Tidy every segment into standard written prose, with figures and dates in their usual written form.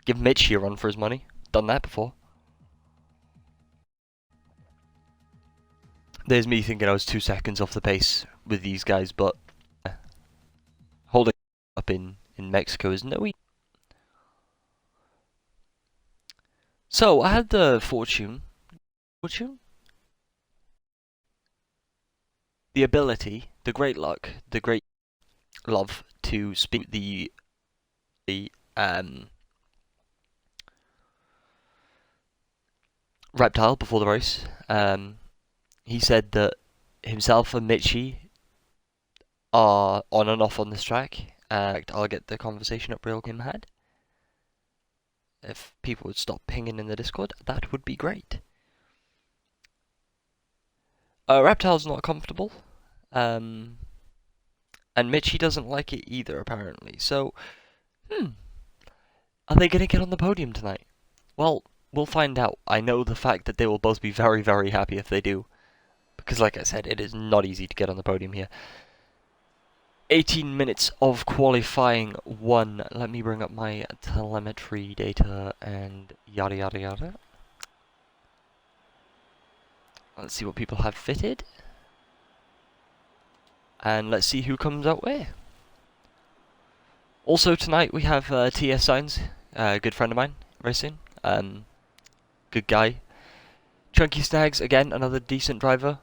Give Mitchie a run for his money. Done that before. There's me thinking I was 2 seconds off the pace with these guys, but holding up in Mexico is no easy. So I had the fortune, the ability, the great luck, the great love to speak the reptile before the race. He said that himself and Mitchie are on and off on this track. I'll get the conversation up real him had. If people would stop pinging in the Discord, that would be great. Reptile's not comfortable. And Mitchie doesn't like it either, apparently. So, are they going to get on the podium tonight? Well, we'll find out. I know the fact that they will both be very, very happy if they do. Because, like I said, it is not easy to get on the podium here. 18 minutes of qualifying 1. Let me bring up my telemetry data and yada yada yada. Let's see what people have fitted. And let's see who comes out where. Also tonight we have TS Signs, a good friend of mine, racing. Good guy. Chunky Snags, again, another decent driver.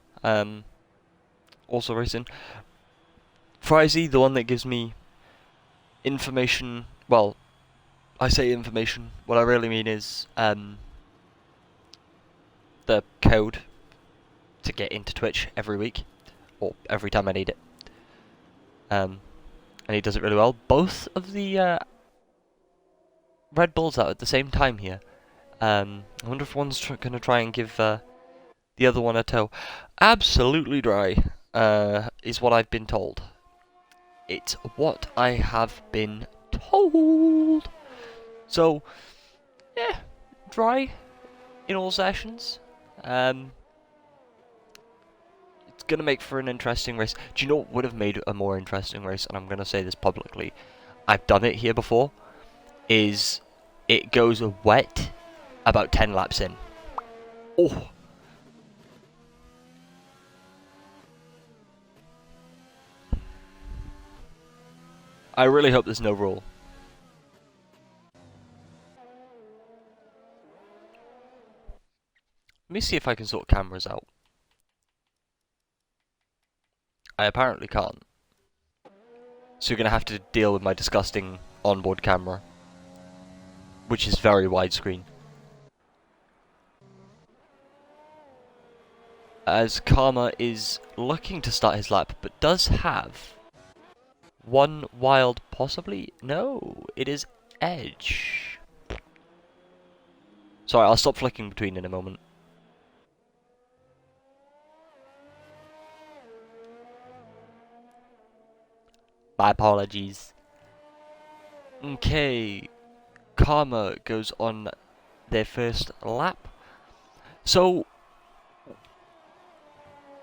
Also racing. Frizy, the one that gives me information. Well, I say information. What I really mean is the code to get into Twitch every week, or every time I need it. And he does it really well. Both of the Red Bulls out at the same time here. I wonder if one's going to try and give the other one a tow. Absolutely dry, is what I've been told. It's what I have been told. So, yeah, dry in all sessions. It's gonna make for an interesting race. Do you know what would have made a more interesting race? And I'm gonna say this publicly. I've done it here before. Is it goes wet about 10 laps in. Oh. I really hope there's no rule. Let me see if I can sort cameras out. I apparently can't. So you're going to have to deal with my disgusting onboard camera, which is very widescreen. As Karma is looking to start his lap, but does have one wild, possibly? No, it is Edge. Sorry, I'll stop flicking between in a moment. My apologies. Okay, Karma goes on their first lap. So,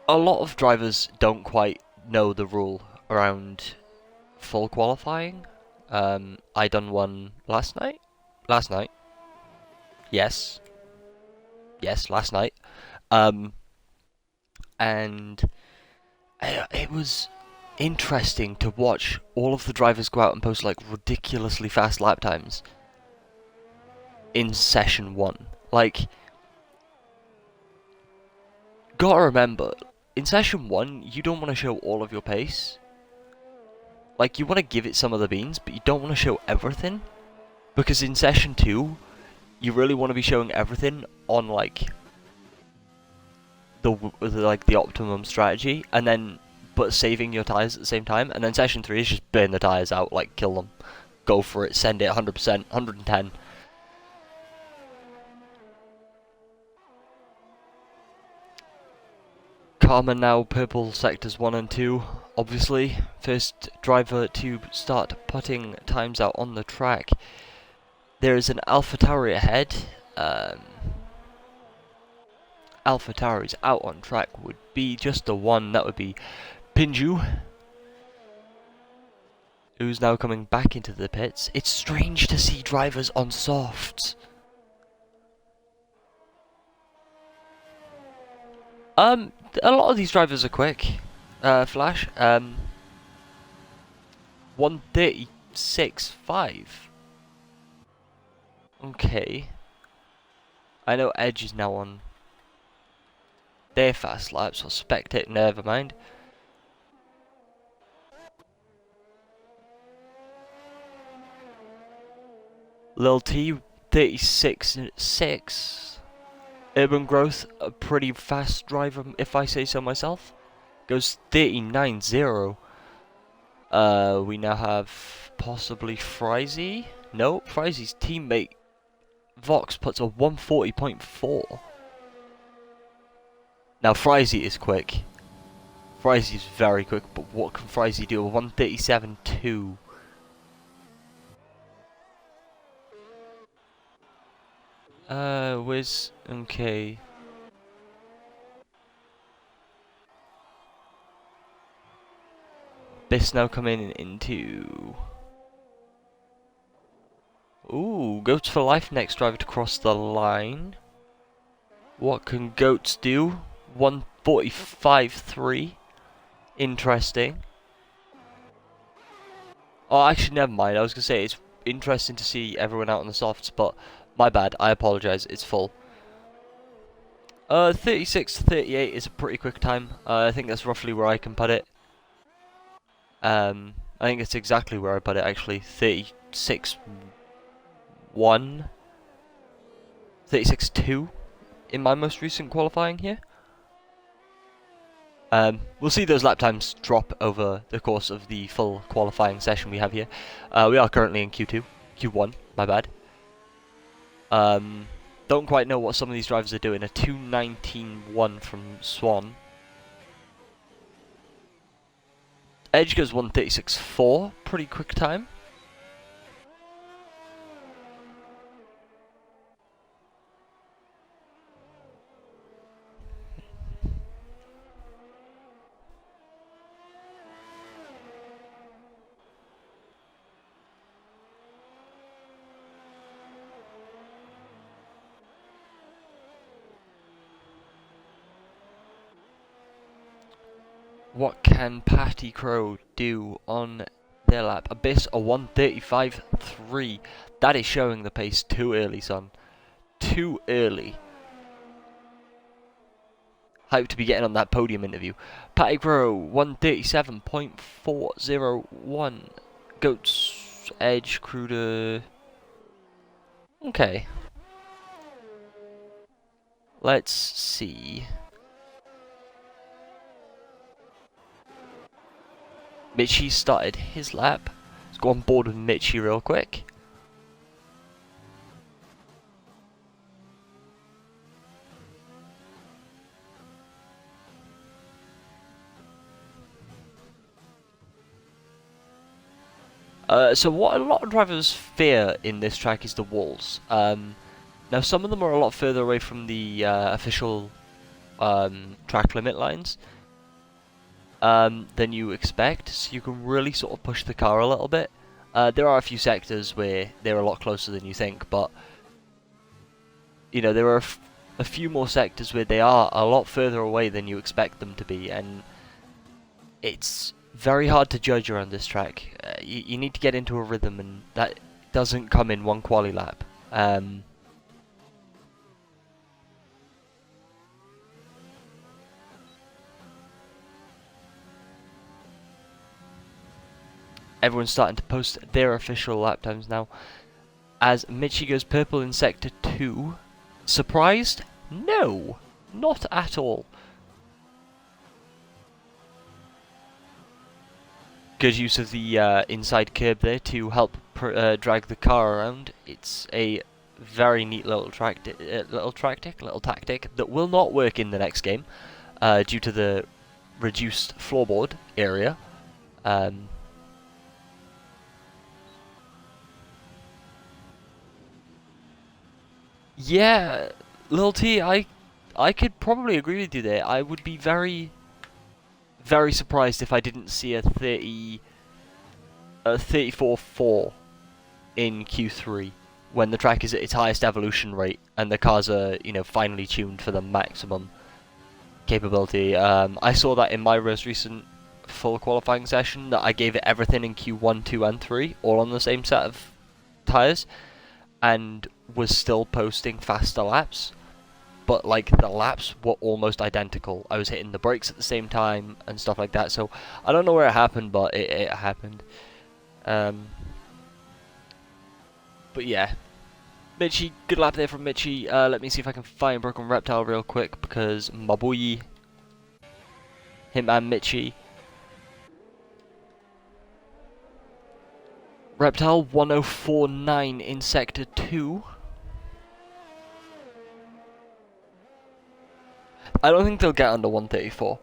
a lot of drivers don't quite know the rule around full qualifying. I done one last night. Yes, last night. And it was interesting to watch all of the drivers go out and post like ridiculously fast lap times in session 1. Like, gotta remember, in session 1, you don't want to show all of your pace. Like, you want to give it some of the beans, but you don't want to show everything. Because in session 2, you really want to be showing everything on, like, the optimum strategy, and then, but saving your tyres at the same time. And then session 3 is just burn the tyres out, like, kill them. Go for it, send it 100%, 110. Karma now purple sectors 1 and 2, obviously. First driver to start putting times out on the track. There is an AlphaTauri ahead. AlphaTauri's out on track would be just the one, that would be Pinju. who's now coming back into the pits. It's strange to see drivers on softs. A lot of these drivers are quick. Flash. 1:36.5. Okay. I know Edge is now on their fast laps, or spectate, never mind. Lil T, 36.6. Urban Growth, a pretty fast driver, if I say so myself. Goes 39.0. We now have possibly Frizy. No, Frizy's teammate Vox puts a 140.4. Now Frizy is quick. Frizy is very quick, but what can Frizy do? A 137.2. Where's... okay. This now coming into... ooh, Goats for Life, next driver to cross the line. What can Goats do? 145.3. Interesting. Oh, actually, never mind. I was going to say, it's interesting to see everyone out on the softs, but my bad. I apologise. It's full. 36.38 is a pretty quick time. I think that's roughly where I can put it. I think it's exactly where I put it, actually. 36.1. 36.2 in my most recent qualifying here. We'll see those lap times drop over the course of the full qualifying session we have here. We are currently in Q1, my bad. Don't quite know what some of these drivers are doing. A 2:19.1 from Swan. Edge goes 1:36.4, pretty quick time. What can Patty Crow do on their lap? Abyss a 1:35.3. That is showing the pace too early, son. Too early. Hype to be getting on that podium interview. Patty Crow 1:37.401. Goats Edge Cruder. Okay. Let's see. Mitchie started his lap. Let's go on board with Mitchie real quick. So what a lot of drivers fear in this track is the walls. Now some of them are a lot further away from the official track limit lines than you expect, so you can really sort of push the car a little bit. There are a few sectors where they're a lot closer than you think, but you know, there are a few more sectors where they are a lot further away than you expect them to be, and it's very hard to judge around this track. You need to get into a rhythm, and that doesn't come in one quali lap. Everyone's starting to post their official lap times now. As Mitchie goes purple in Sector 2. Surprised? No! Not at all. Good use of the inside curb there to help drag the car around. It's a very neat little tactic that will not work in the next game due to the reduced floorboard area. Yeah, Lil T, I could probably agree with you there. I would be very, very surprised if I didn't see a 34.4 in Q3 when the track is at its highest evolution rate and the cars are, you know, finally tuned for the maximum capability. I saw that in my most recent full qualifying session, that I gave it everything in Q1, 2 and 3, all on the same set of tyres, and was still posting faster laps, but like the laps were almost identical. I was hitting the brakes at the same time and stuff like that, so I don't know where it happened, but it happened. But yeah, Mitchie, good lap there from Mitchie. Let me see if I can find Broken Reptile real quick, because my boy, him and Mitchie. Reptile 1049 in Sector 2. I don't think they'll get under 134.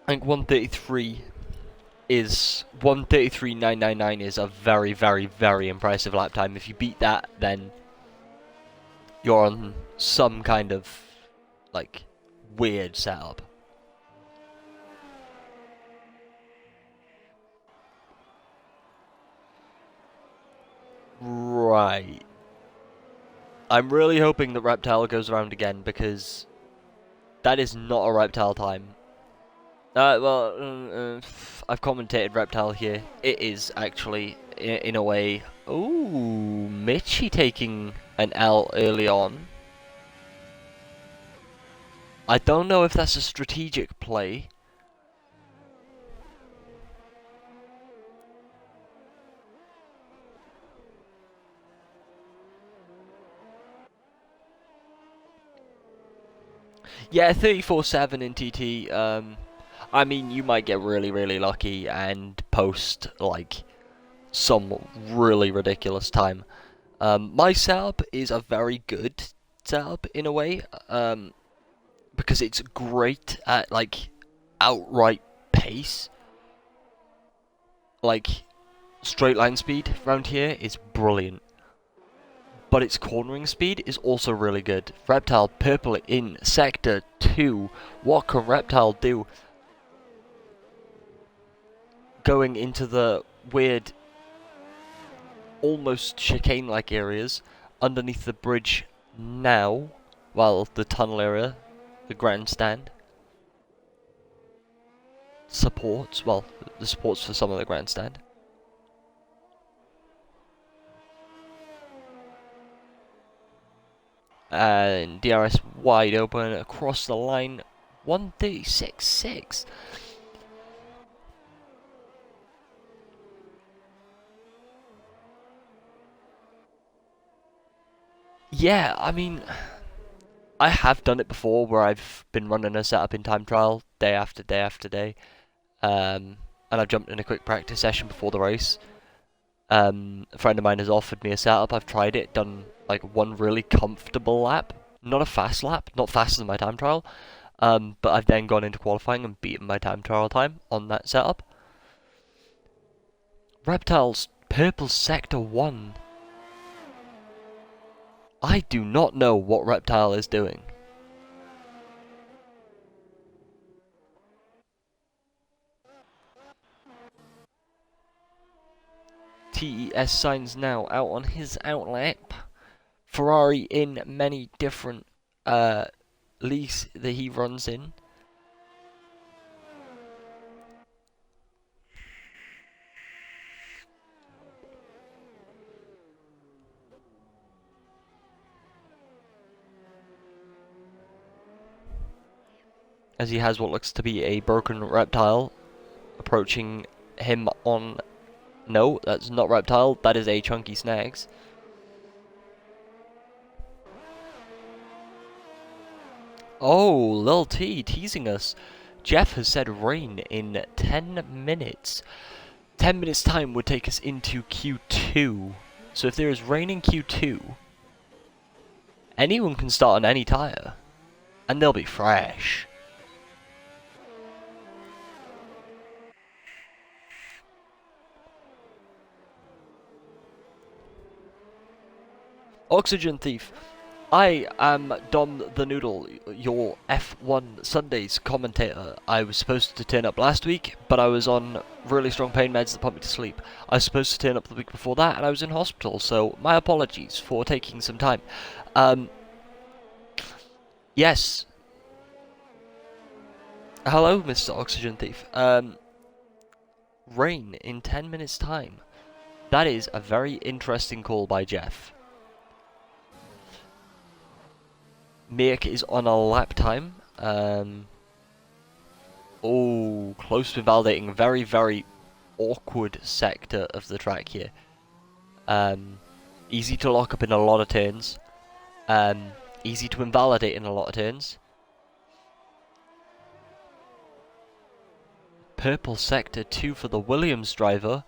I think 133.999 is a very, very, very impressive lap time. If you beat that, then you're on some kind of, like, weird setup. Right. I'm really hoping that Reptile goes around again, because that is not a Reptile time. Well, I've commentated Reptile here. It is actually, in a way. Ooh, Mitchie taking an L early on. I don't know if that's a strategic play. Yeah, 34.7 in TT. I mean, you might get really, really lucky and post, like, some really ridiculous time. My setup is a very good setup, in a way, because it's great at, like, outright pace. Like, straight line speed around here is brilliant. But its cornering speed is also really good. Reptile purple in Sector 2. What can Reptile do? Going into the weird, almost chicane-like areas underneath the bridge now. Well, the tunnel area, the grandstand. Supports, well, the supports for some of the grandstand. And DRS wide open across the line. 136.6. Yeah, I mean, I have done it before where I've been running a setup in time trial day after day after day. And I've jumped in a quick practice session before the race. A friend of mine has offered me a setup. I've tried it, done like one really comfortable lap. Not a fast lap, not faster than my time trial. But I've then gone into qualifying and beaten my time trial time on that setup. Reptiles, purple sector 1. I do not know what Reptile is doing. TES signs now out on his outlap. Ferrari in many different leagues that he runs in. As he has what looks to be a broken Reptile approaching him on... No, that's not Reptile, that is a Chunky Snags. Oh, Lil T teasing us. Jeff has said rain in 10 minutes. 10 minutes time would take us into Q2. So if there is rain in Q2, anyone can start on any tyre. And they'll be fresh. Oxygen Thief. I am Dom the Noodle, your F1 Sundays commentator. I was supposed to turn up last week, but I was on really strong pain meds that put me to sleep. I was supposed to turn up the week before that, and I was in hospital, so my apologies for taking some time. Yes. Hello, Mr. Oxygen Thief. Rain in 10 minutes' time. That is a very interesting call by Jeff. Miak is on a lap time. Oh, close to validating. Very, very awkward sector of the track here. Easy to lock up in a lot of turns. Easy to invalidate in a lot of turns. Purple sector 2 for the Williams driver.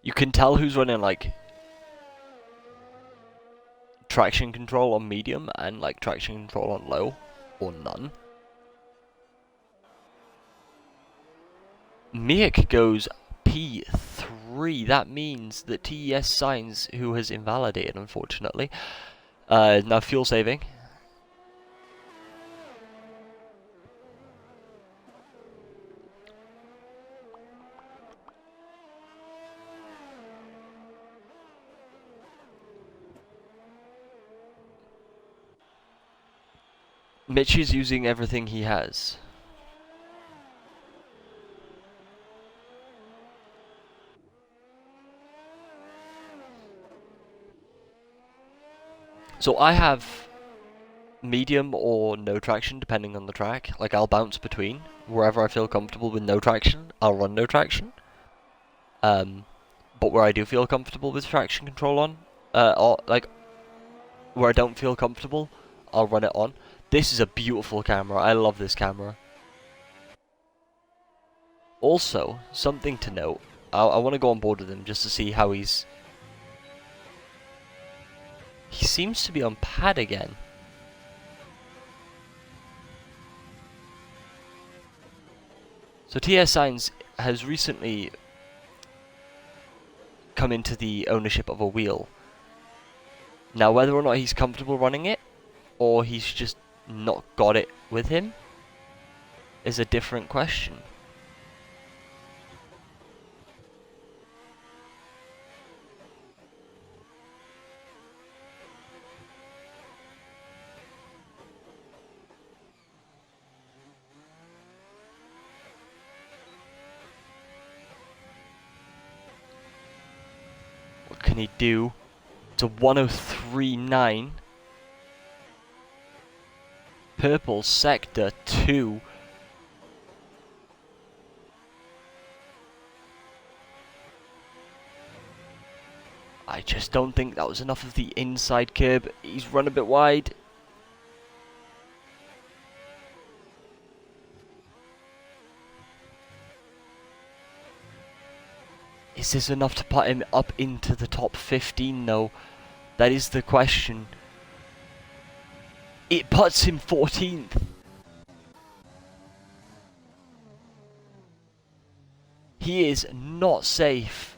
You can tell who's running like traction control on medium and like traction control on low or none. Miak goes P3. That means that TES Signs, who has invalidated unfortunately, now fuel saving. Mitch is using everything he has. So I have medium or no traction depending on the track. Like I'll bounce between. Wherever I feel comfortable with no traction, I'll run no traction. But where I do feel comfortable with traction control on, or like where I don't feel comfortable, I'll run it on. This is a beautiful camera. I love this camera. Also, something to note. I want to go on board with him just to see how he's... He seems to be on pad again. So TS Signs has recently come into the ownership of a wheel. Now whether or not he's comfortable running it, or he's just not got it with him, is a different question. What can he do? It's a 103.9. Purple sector 2. I just don't think that was enough of the inside curb. He's run a bit wide. Is this enough to put him up into the top 15 though? That is the question. It puts him 14th. He is not safe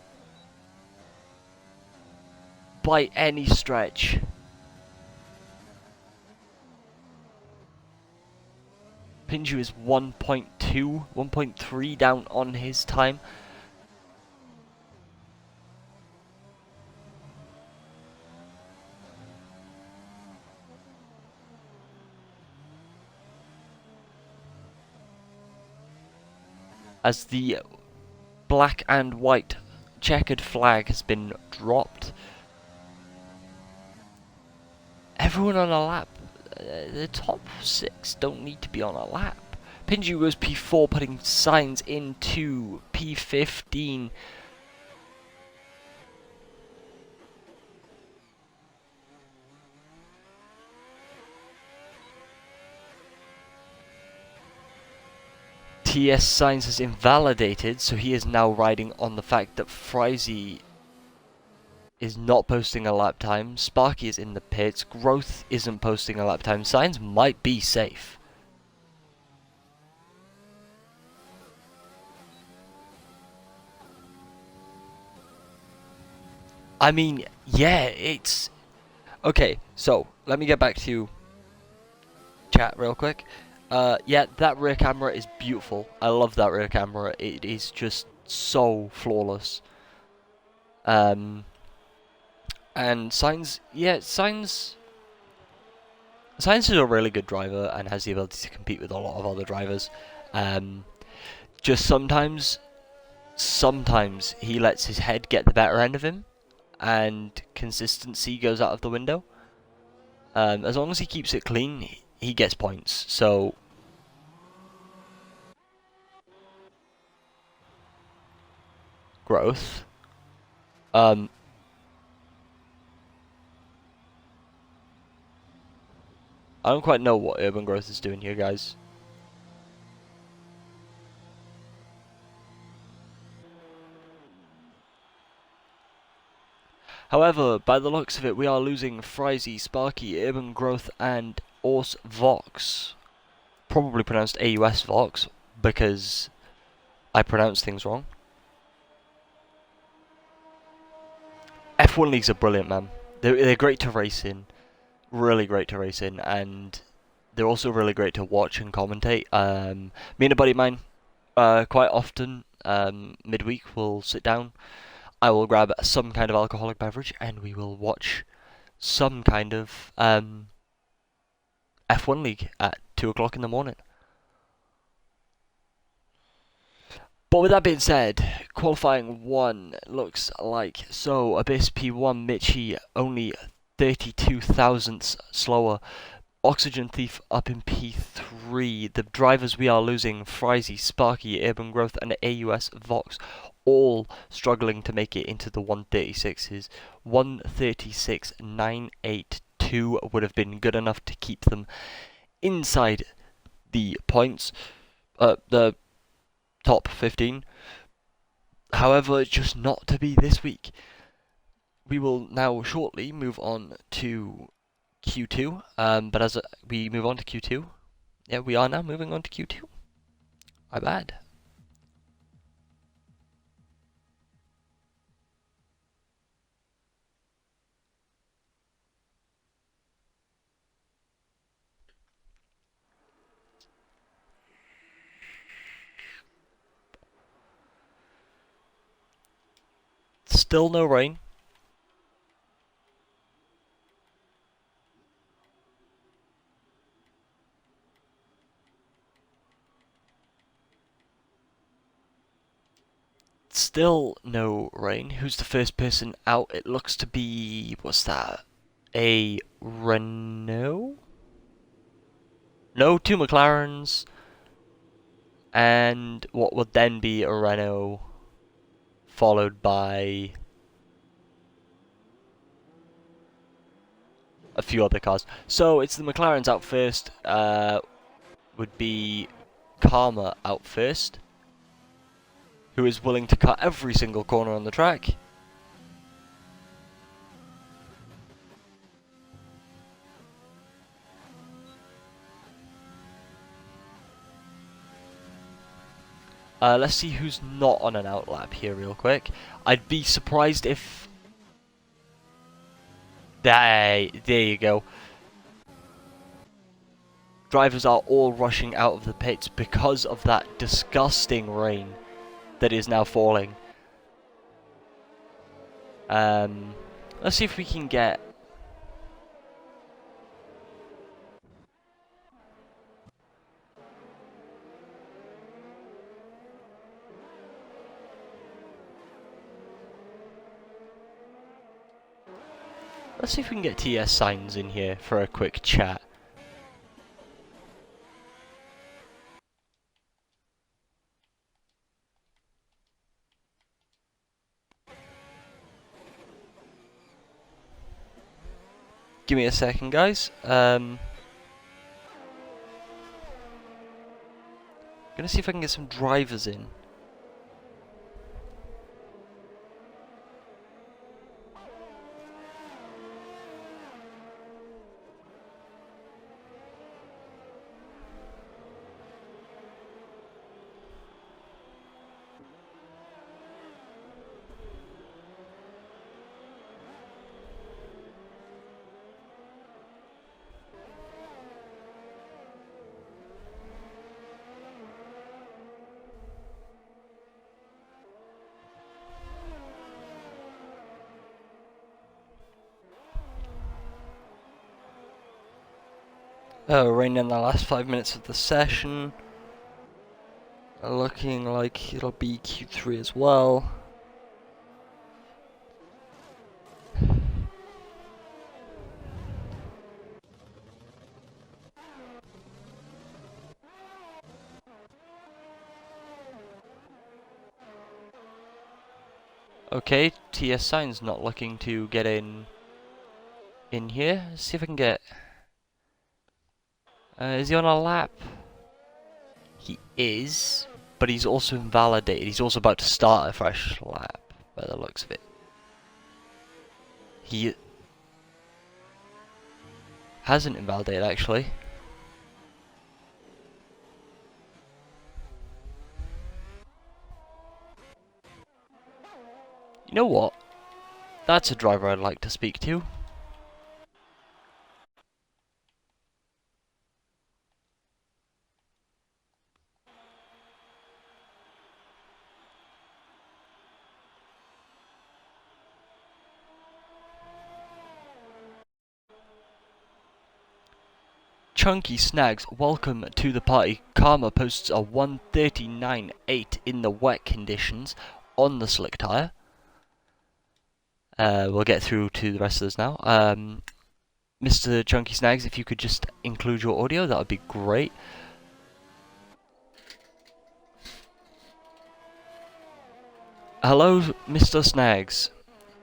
by any stretch. Pinju is 1.2, 1.3 down on his time. As the black and white checkered flag has been dropped. Everyone on a lap. The top 6 don't need to be on a lap. Pinju goes P4, putting Signs into P15. TS Signs has invalidated, so he is now riding on the fact that Frizy is not posting a lap time. Sparky is in the pits. Growth isn't posting a lap time. Signs might be safe. I mean, yeah, it's... Okay, so, let me get back to chat real quick. Yeah, that rear camera is beautiful. I love that rear camera. It is just so flawless. And Signs, yeah, Signs is a really good driver and has the ability to compete with a lot of other drivers. Just sometimes he lets his head get the better end of him, and consistency goes out of the window. As long as he keeps it clean, he gets points. So growth. I don't quite know what urban growth is doing here, guys. However, by the looks of it, we are losing Frizy, Sparky, Urban Growth, and Ors Vox. Probably pronounced AUS Vox, because I pronounce things wrong. F1 leagues are brilliant, man. They're great to race in. Really great to race in, and they're also really great to watch and commentate. Me and a buddy of mine, quite often, midweek, we'll sit down. I will grab some kind of alcoholic beverage, and we will watch some kind of F1 league at 2 o'clock in the morning. But with that being said, qualifying 1 looks like so. Abyss P1, Mitchie only 32 thousandths slower. Oxygen Thief up in P3. The drivers we are losing, Frizy, Sparky, Urban Growth, and AUS Vox, all struggling to make it into the 136s. 136.982 would have been good enough to keep them inside the points, the top 15. However, just not to be this week. We will now shortly move on to Q2, but as we move on to Q2, yeah, we are now moving on to Q2. My bad. Still no rain. Still no rain. Who's the first person out? It looks to be... what's that? A Renault? No, 2 McLarens. And what would then be a Renault, followed by a few other cars. So it's the McLarens out first. Would be Karma out first, who is willing to cut every single corner on the track. Let's see who's not on an outlap here real quick. I'd be surprised if... There you go. Drivers are all rushing out of the pits because of that disgusting rain that is now falling. Let's see if we can get... Let's see if we can get TS Signs in here for a quick chat. Give me a second, guys. Gonna see if I can get some drivers in. Rain in the last 5 minutes of the session. Looking like it'll be Q3 as well. Okay, TS Sign's not looking to get in here. Let's see if I can get... is he on a lap? He is, but he's also invalidated. He's also about to start a fresh lap, by the looks of it. He hasn't invalidated, actually. You know what? That's a driver I'd like to speak to. Chunky Snags, welcome to the party. Karma posts a 139.8 in the wet conditions on the slick tyre. We'll get through to the rest of this now. Mr. Chunky Snags, if you could just include your audio, that would be great. Hello, Mr. Snags.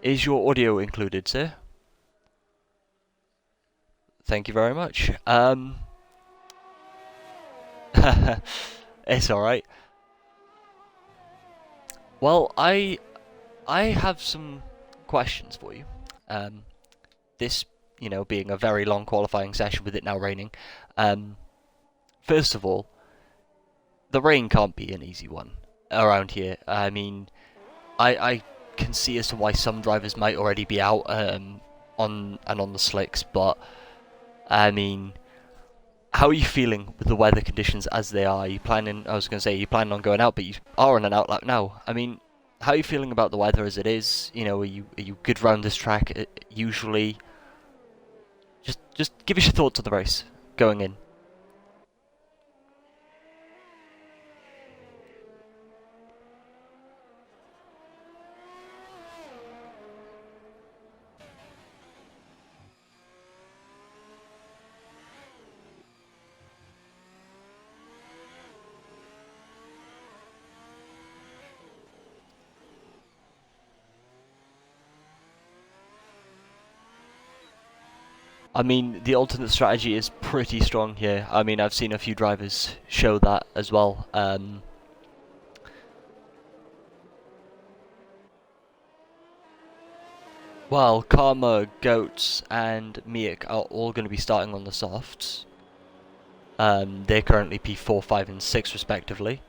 Is your audio included, sir? Thank you very much. It's alright. Well, I have some questions for you. This, being a very long qualifying session with it now raining. First of all, the rain can't be an easy one around here. I mean, I can see as to why some drivers might already be out on the slicks, but I mean, how are you feeling with the weather conditions as they are? Are you planning on going out, but you are on an out lap now. I mean, how are you feeling about the weather as it is? Are you good round this track usually? Just give us your thoughts on the race going in. I mean, the alternate strategy is pretty strong here. I mean, I've seen a few drivers show that as well. Well, Karma, Goats, and Miak are all going to be starting on the softs. They're currently P4, 5, and 6 respectively.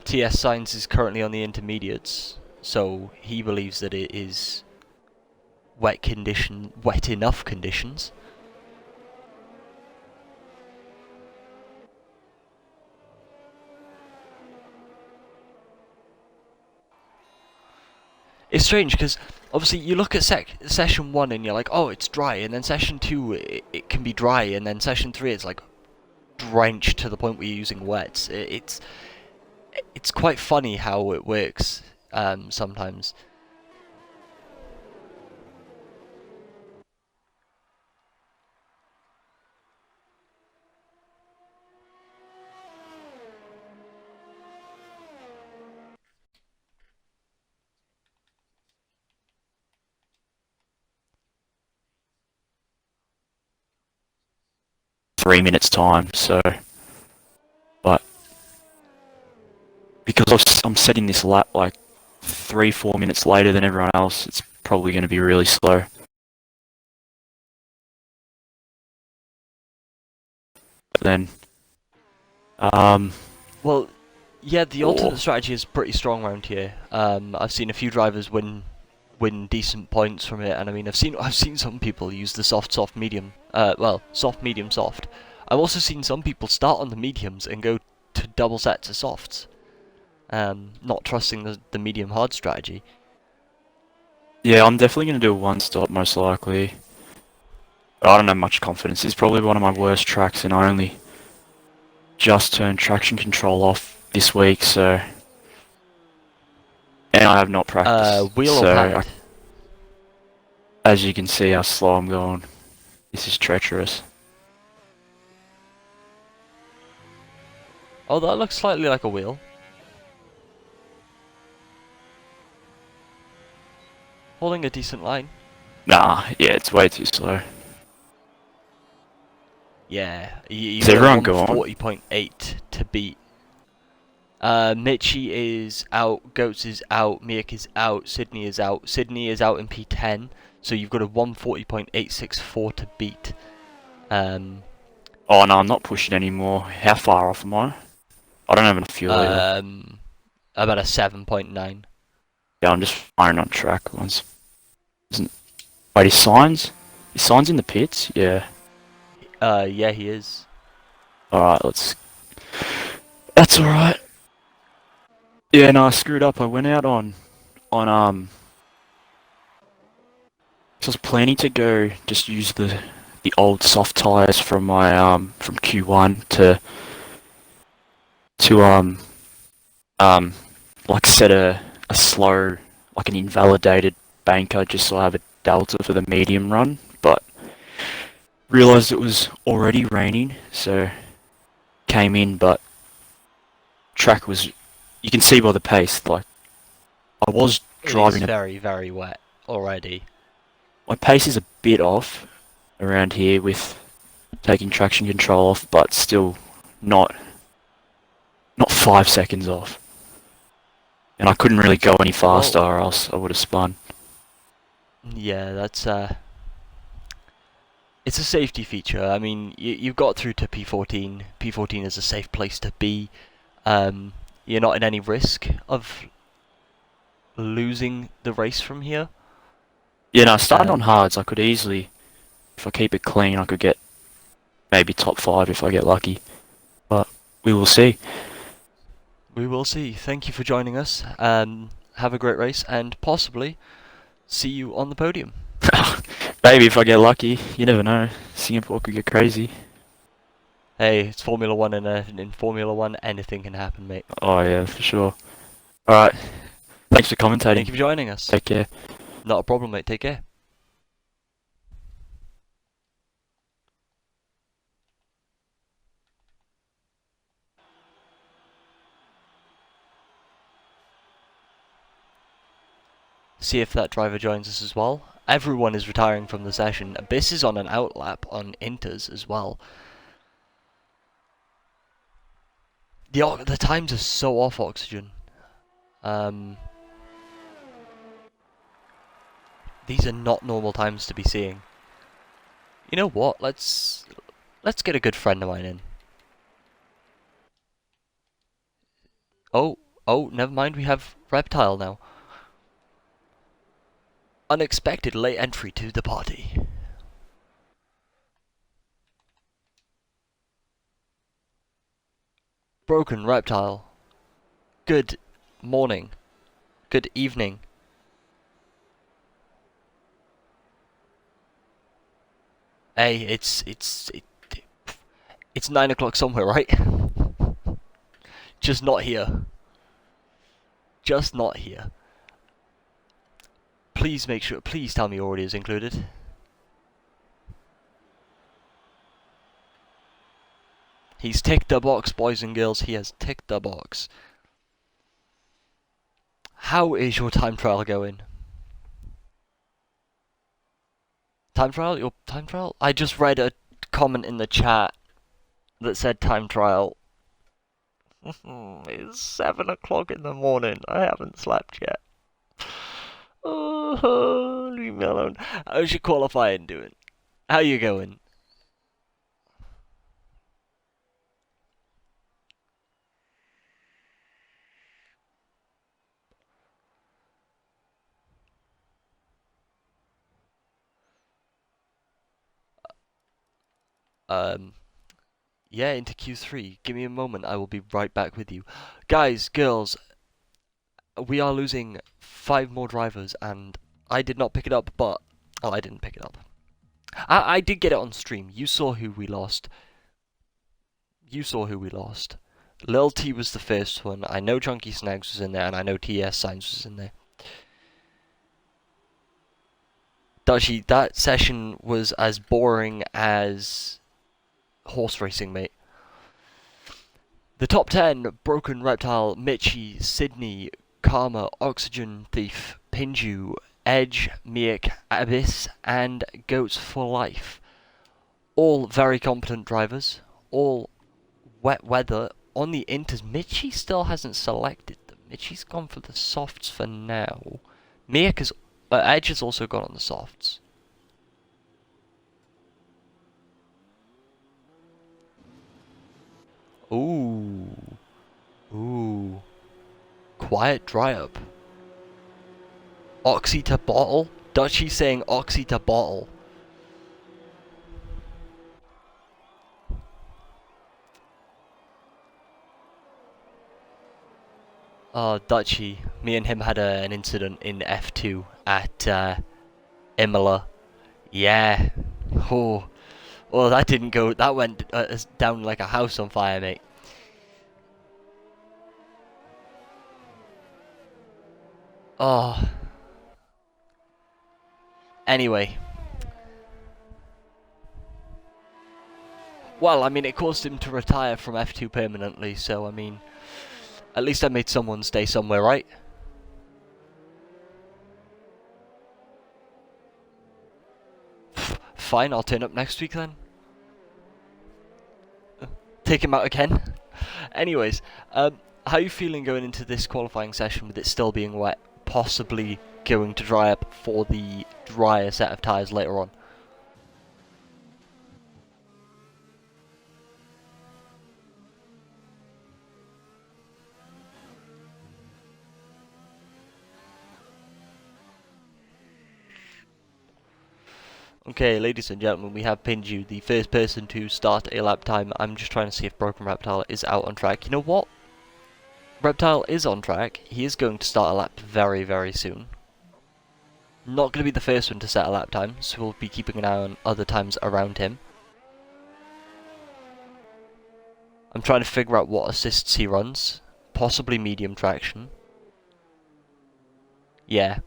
TS Signs is currently on the intermediates, so he believes that it is wet enough conditions. It's strange because obviously you look at session 1 and you're like, oh, it's dry, and then session 2 it can be dry, and then session 3 it's like drenched to the point where you're using wets. It's quite funny how it works sometimes. .3 minutes time, so, but because I'm setting this lap like 3-4 minutes later than everyone else, it's probably going to be really slow. But then, well, yeah, the alternate strategy is pretty strong around here. I've seen a few drivers win decent points from it, and I mean, I've seen some people use the soft, medium. Soft, medium, soft. I've also seen some people start on the mediums and go to double sets of softs, not trusting the medium hard strategy. Yeah, I'm definitely going to do a one stop most likely. I don't have much confidence. It's probably one of my worst tracks, and I only just turned traction control off this week, so and I have not practiced. Wheel or So pad? as you can see how slow I'm going. This is treacherous. Oh, that looks slightly like a wheel. Holding a decent line. Nah, yeah, it's way too slow. Yeah, you Is got a everyone gone? 140.8 to beat. Mitchie is out, Goats is out, Miak is out, Sydney is out. Sydney is out in P10, so you've got a 140.864 to beat. Um, Oh no, I'm not pushing anymore. How far off am I? I don't have enough fuel either. um, about a 7.9. Yeah, I'm just firing on track once. Isn't wait, his signs? His signs in the pits? Yeah. Yeah, he is. Alright, let's that's alright. Yeah, no, I screwed up. I went out on so I was planning to go just use the old soft tires from my from Q1 to um like set a slow like an invalidated banker just so I have a delta for the medium run, but realized it was already raining, so came in, but track was you can see by the pace like I was It is driving a very, very wet already. my pace is a bit off around here with taking traction control off, but still not not 5 seconds off. And I couldn't really go any faster, Well, or else I would have spun. yeah, that's it's a safety feature. I mean, you've got through to P14. P14 is a safe place to be. You're not in any risk of losing the race from here. Yeah, no, starting on Um, hards, I could easily, if I keep it clean, I could get maybe top 5 if I get lucky. But we will see. we will see. Thank you for joining us. Have a great race, and possibly see you on the podium. Maybe if I get lucky, you never know. Singapore could get crazy. Hey, it's Formula One, and in Formula One, anything can happen, mate. Oh yeah, for sure. Alright, thanks for Thank commentating. you for joining us. Take care. Not a problem, mate. Take care. See if that driver joins us as well. Everyone is retiring from the session. Abyss is on an outlap on Inters as well. The times are so off oxygen. These are not normal times to be seeing. You know what? Let's get a good friend of mine in. Oh, never mind. We have Reptile now. Unexpected late entry to the party. Broken Reptile. Good morning. Good evening. Hey, it's 9 o'clock somewhere, right? Just not here. Just not here. Please make sure. Please tell me your audio is included. He's ticked the box, boys and girls. He has ticked the box. How is your time trial going? Time trial? Your time trial? I just read a comment in the chat that said time trial. It's 7 o'clock in the morning. I haven't slept yet. Oh, leave me alone. How's your qualifying doing? How you going? Um, yeah, into Q3. Give me a moment. I will be right back with you. Guys, girls, we are losing 5 more drivers, and I did not pick it up, but... Oh, I didn't pick it up. I did get it on stream. You saw who we lost. You saw who we lost. Lil T was the first one. I know Chunky Snags was in there, and I know TS Signs was in there. Dutchy, that session was as boring as horse racing, mate. The top 10: Broken Reptile, Mitchie, Sydney, Karma, Oxygen Thief, Pinju, Edge, Miak, Abyss, and Goats for Life. All very competent drivers, all wet weather. On the inters, Mitchie still hasn't selected them. Mitchie's gone for the softs for now. Miak has, Edge has also gone on the softs. Ooh. Ooh. Quiet dry up. Oxy to bottle? Dutchy saying oxy to bottle. Dutchy. Me and him had an incident in F2 at Imola. Yeah. Oh. Well, that didn't go. That went down like a house on fire, mate. Oh. Anyway. Well, I mean, it caused him to retire from F2 permanently, so, I mean, at least I made someone stay somewhere, right? Fine, I'll turn up next week then. Take him out again. Anyways, how are you feeling going into this qualifying session with it still being wet, possibly going to dry up for the drier set of tyres later on? Okay, ladies and gentlemen, we have pinned you, the first person to start a lap time. I'm just trying to see if Broken Reptile is out on track. You know what? Reptile is on track. He is going to start a lap very, very soon. Not going to be the first one to set a lap time, so we'll be keeping an eye on other times around him. I'm trying to figure out what assists he runs. Possibly medium traction. Yeah.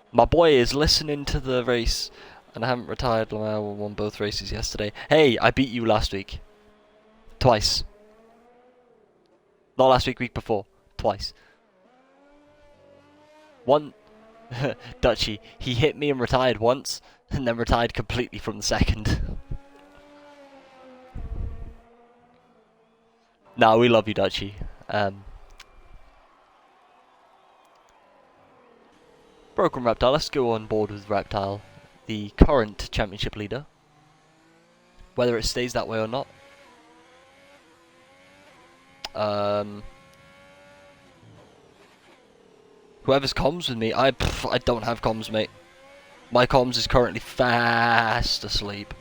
My boy is listening to the race, and I haven't retired. I won both races yesterday. Hey, I beat you last week. Twice. Not last week, week before. Twice. One... Dutchy, he hit me and retired once, and then retired completely from the second. Nah, we love you, Dutchy. Broken Reptile, let's go on board with Reptile, the current championship leader. Whether it stays that way or not. Whoever's comms with me, I don't have comms, mate. My comms is currently fast asleep.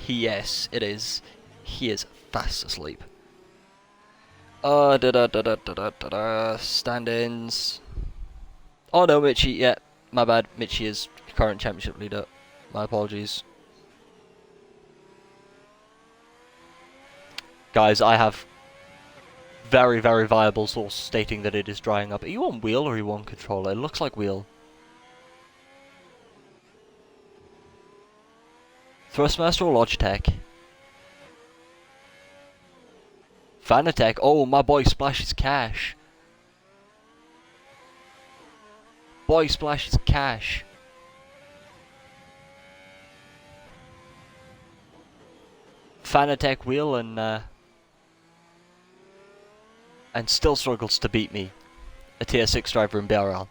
Yes, it is. He is fast asleep. Stand-ins. Oh no, Mitchie, yeah, my bad. Mitchie is current championship leader. My apologies. Guys, I have very, very viable source stating that it is drying up. Are you on wheel or are you on controller? It looks like wheel. Thrustmaster or Logitech? Vanatech. Oh, my boy splashes cash. Boy splashes cash. Fanatec wheel and still struggles to beat me. A tier 6 driver in BRL.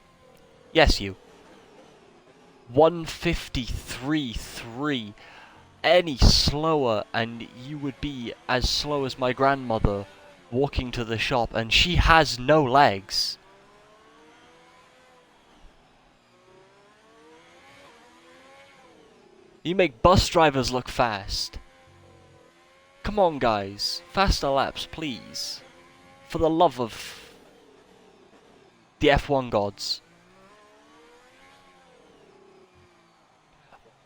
Yes, you. 153.3. Any slower and you would be as slow as my grandmother walking to the shop, and she has no legs. You make bus drivers look fast. Come on, guys. Faster laps, please. For the love of the F1 gods.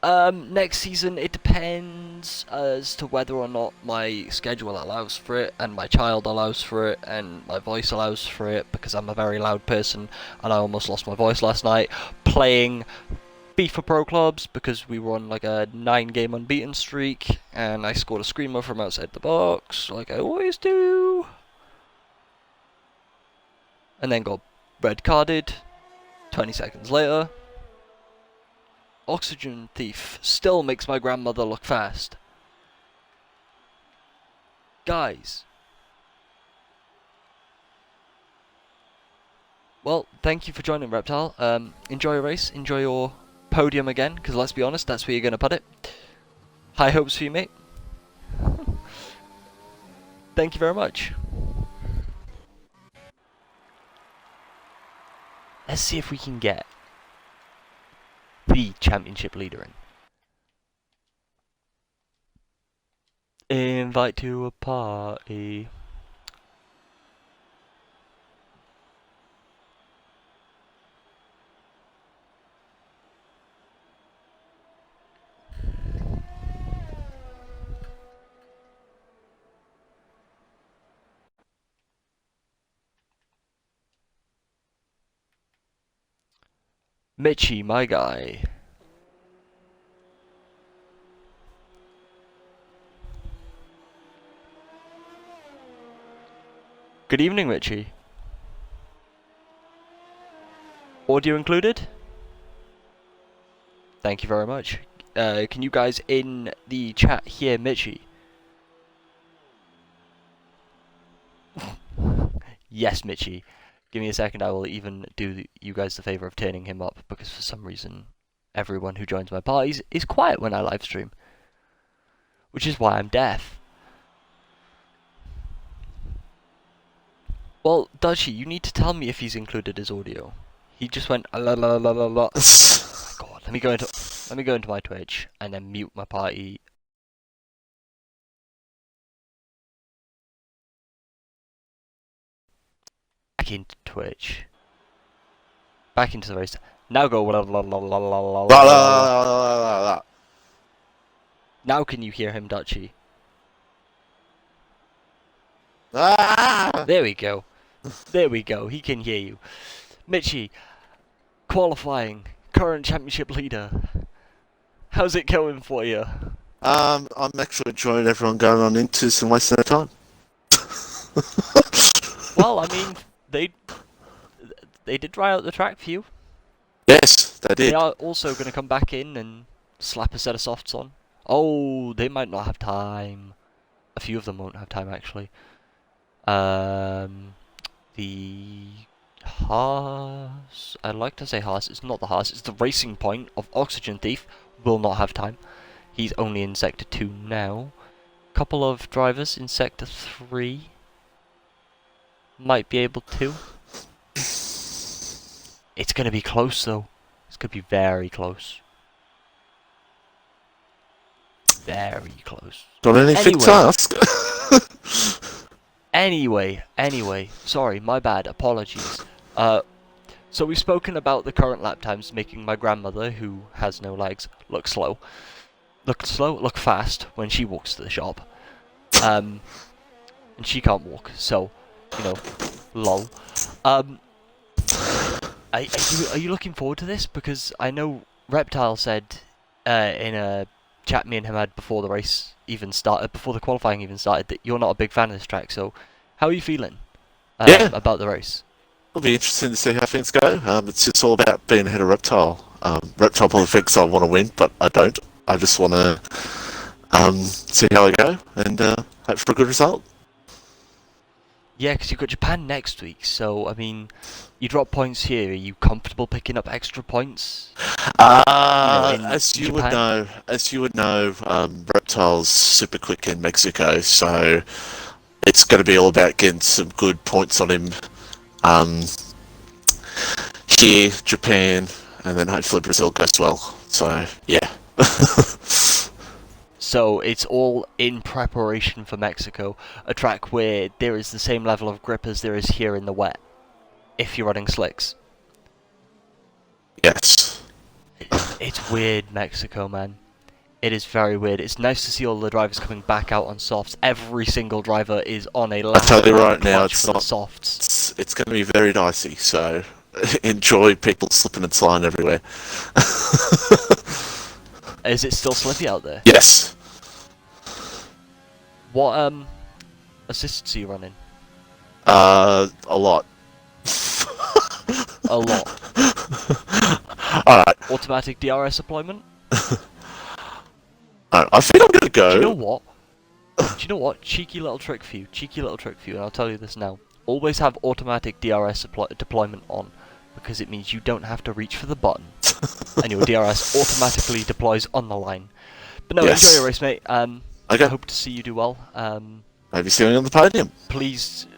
Next season, it depends as to whether or not my schedule allows for it, and my child allows for it, and my voice allows for it, because I'm a very loud person, and I almost lost my voice last night playing FIFA Pro Clubs, because we were on like a 9-game unbeaten streak, and I scored a screamer from outside the box, like I always do. And then got red carded 20 seconds later. Oxygen thief still makes my grandmother look fast. Guys. Well, thank you for joining, Reptile. Enjoy your race, enjoy your podium again, because let's be honest, that's where you're going to put it. High hopes for you, mate. Thank you very much. Let's see if we can get the championship leader in. Invite to a party. Mitchie, my guy. Good evening, Mitchie. Audio included? Thank you very much. Can you guys in the chat hear Mitchie? Yes, Mitchie. Give me a second, I will even do you guys the favour of turning him up, because for some reason everyone who joins my parties is quiet when I live stream. Which is why I'm deaf. Well, Dutchie, you need to tell me if he's included his audio. He just went la la la la la. Oh my god, let me go into my Twitch and then mute my party. Back into Twitch. Back into the race. Now go la la la la la la la. Now can you hear him, Dutchie? There we go. There we go. He can hear you. Mitchie, qualifying, current championship leader. How's it going for you? I'm actually enjoying everyone going on into some wasting their time. Well, I mean, they did dry out the track for you. Yes, they did. They are also going to come back in and slap a set of softs on. Oh, they might not have time. A few of them won't have time, actually. The Haas... I'd like to say Haas. It's not the Haas. It's the Racing Point of Oxygen Thief. Will not have time. He's only in Sector 2 now. Couple of drivers in Sector 3 might be able to. It's going to be close, though. It's going to be very close. Very close. Got anything to ask? Anyway, sorry, my bad, apologies. So we've spoken about the current lap times making my grandmother, who has no legs, look slow. Look fast when she walks to the shop. And she can't walk, so, you know, lol. Are you looking forward to this? Because I know Reptile said in a chat me and him had before the race even started, before the qualifying even started, that you're not a big fan of this track. So, how are you feeling about the race? It'll be interesting to see how things go. It's just all about being ahead of Reptile. Reptile probably thinks I want to win, but I don't. I just want to see how I go and hope for a good result. Yeah, because you've got Japan next week, so, I mean, you drop points here, are you comfortable picking up extra points? As you would know, Reptile's super quick in Mexico, so it's going to be all about getting some good points on him here, Japan, and then hopefully Brazil goes well. So, yeah. So it's all in preparation for Mexico, a track where there is the same level of grip as there is here in the wet, if you're running slicks. Yes. It's weird, Mexico, man. It is very weird. It's nice to see all the drivers coming back out on softs. Every single driver is on a I lap tell you one right now, clutch it's for the not. softs. It's going to be very dicey. So enjoy people slipping and sliding everywhere. Is it still slippy out there? Yes. What assists are you running? A lot. A lot. Alright. Automatic DRS deployment? I think I'm going to go. Do you know what? Do you know what? Cheeky little trick for you. Cheeky little trick for you, and I'll tell you this now. Always have automatic DRS deployment on, because it means you don't have to reach for the button, and your DRS automatically deploys on the line. But no, Yes. enjoy your race, mate. Okay. Hope to see you do well. Maybe see you on the podium. Please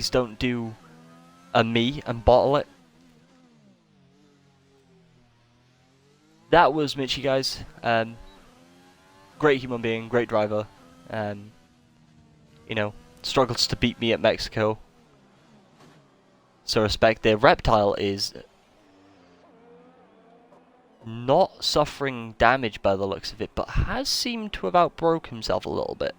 don't do a me and bottle it. That was Mitchie, guys. Great human being, great driver. You know, struggles to beat me at Mexico. So respect there. Reptile is not suffering damage by the looks of it, but has seemed to have outbroke himself a little bit.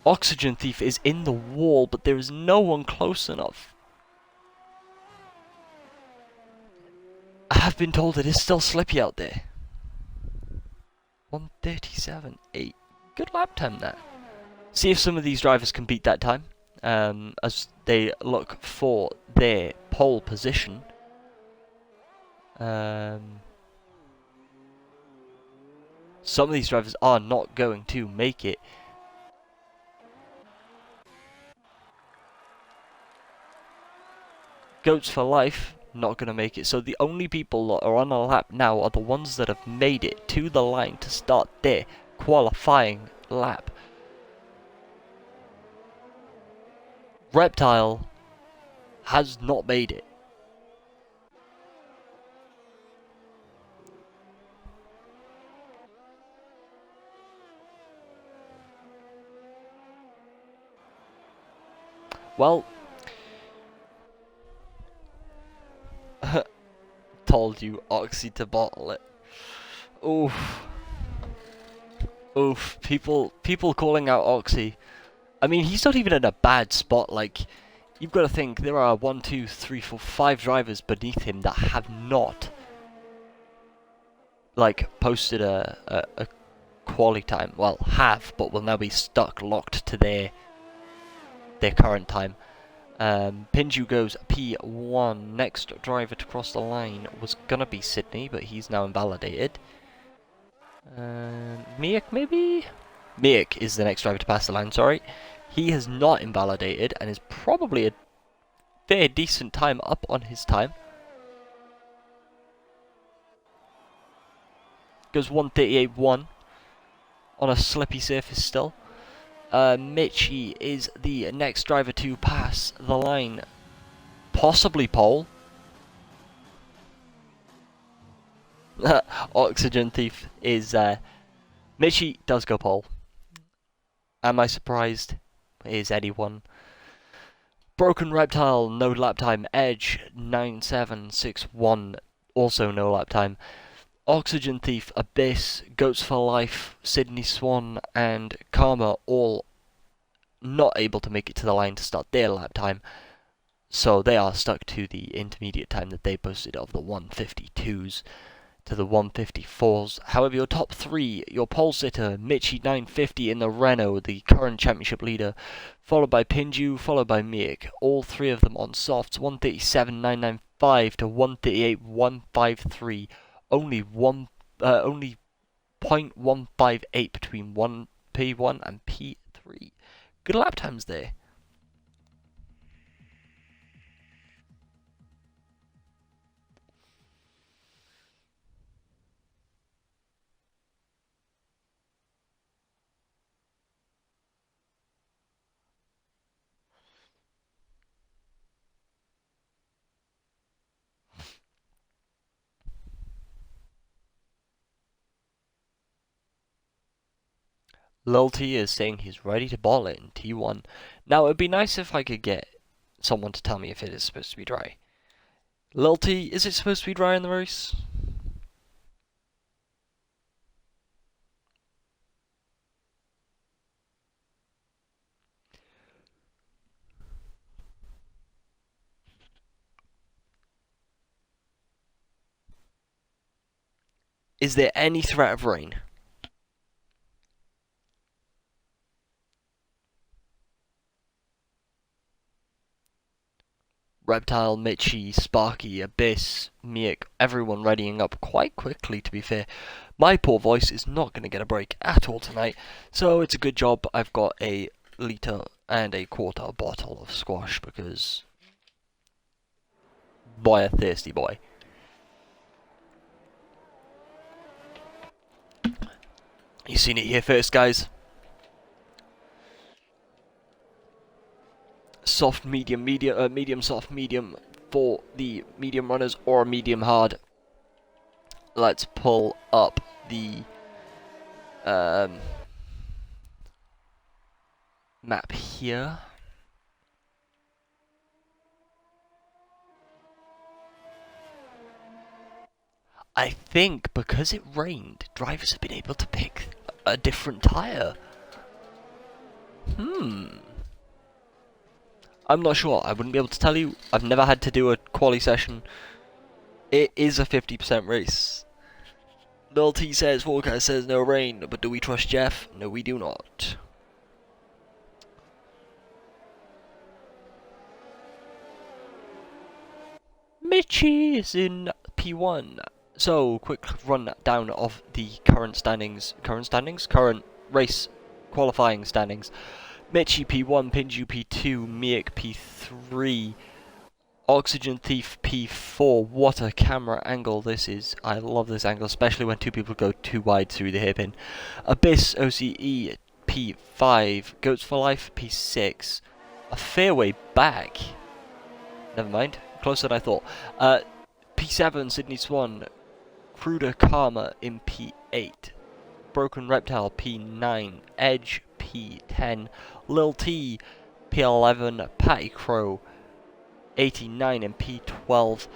Oxygen Thief is in the wall, but there is no one close enough. I have been told it is still slippy out there. 1:37.8. Good lap time there. See if some of these drivers can beat that time as they look for their pole position. Some of these drivers are not going to make it. Goats for Life, not going to make it. So the only people that are on a lap now are the ones that have made it to the line to start their qualifying lap. Reptile has not made it. Well, told you, Oxy to bottle it. Oof. Oof. People calling out Oxy. I mean, he's not even in a bad spot. Like, you've got to think there are 1, 2, 3, 4, 5 drivers beneath him that have not, like, posted a quali time. Well, have, but will now be stuck, locked to their current time. Pinju goes P1. Next driver to cross the line was gonna be Sydney, but he's now invalidated. Miak, maybe? Miak is the next driver to pass the line, sorry. He has not invalidated and is probably a fair decent time up on his time. Goes 1:38.1 on a slippy surface still. Mitchie is the next driver to pass the line. Possibly pole. Oxygen Thief is... Mitchie does go pole. Am I surprised? Is anyone? Broken Reptile, no lap time. Edge, 9761, also no lap time. Oxygen Thief, Abyss, Goats for Life, Sydney Swan, and Karma all not able to make it to the line to start their lap time. So they are stuck to the intermediate time that they posted of the 152s to the 154s. However, your top three, your pole sitter, Mitchie 950 in the Renault, the current championship leader, followed by Pinju, followed by Miak. All three of them on softs, 137.995 to 138.153. Only 0.158 between P1 and P3. Good lap times there. Lil T is saying he's ready to ball it in T1. Now, it'd be nice if I could get someone to tell me if it is supposed to be dry. Lil T, is it supposed to be dry in the race? Is there any threat of rain? Reptile, Mitchie, Sparky, Abyss, Miek, everyone readying up quite quickly, to be fair. My poor voice is not going to get a break at all tonight, so it's a good job I've got a litre and a quarter bottle of squash, because boy, a thirsty boy. You seen it here first, guys. Soft, medium, medium, soft, medium for the medium runners, or medium hard. Let's pull up the map here. I think because it rained, drivers have been able to pick a different tyre. I'm not sure. I wouldn't be able to tell you. I've never had to do a quali session. It is a 50% race. Lil T says, forecast says no rain, but do we trust Jeff? No, we do not. Mitchie is in P1. So, quick run down of the current standings. Current race qualifying standings. Mitchie P1, Pinju P2, Miek P3, Oxygen Thief P4. What a camera angle this is. I love this angle, especially when two people go too wide through the hairpin. Abyss OCE P5, Goats for Life P6. A fairway back. Never mind, closer than I thought. P7, Sydney Swan, Cruder Karma in P8, Broken Reptile P9, Edge P10, Lil T P11, Patty Crow 89 in P12,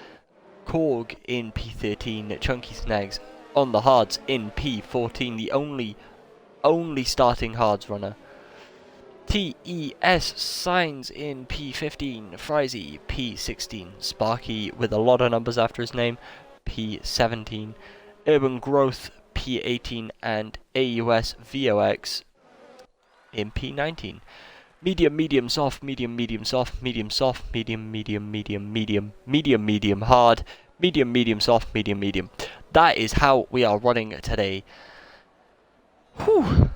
Korg in P13, Chunky Snags on the hards in P14, the only starting hards runner. TES Signs in P15, Frizy P16, Sparky with a lot of numbers after his name P17, Urban Growth P18, and AUS VOX in P19. Medium, medium, soft, medium, medium, soft, medium, soft, medium, medium, medium, medium, medium, medium, hard, medium, medium, soft, medium, medium. That is how we are running today. Whew.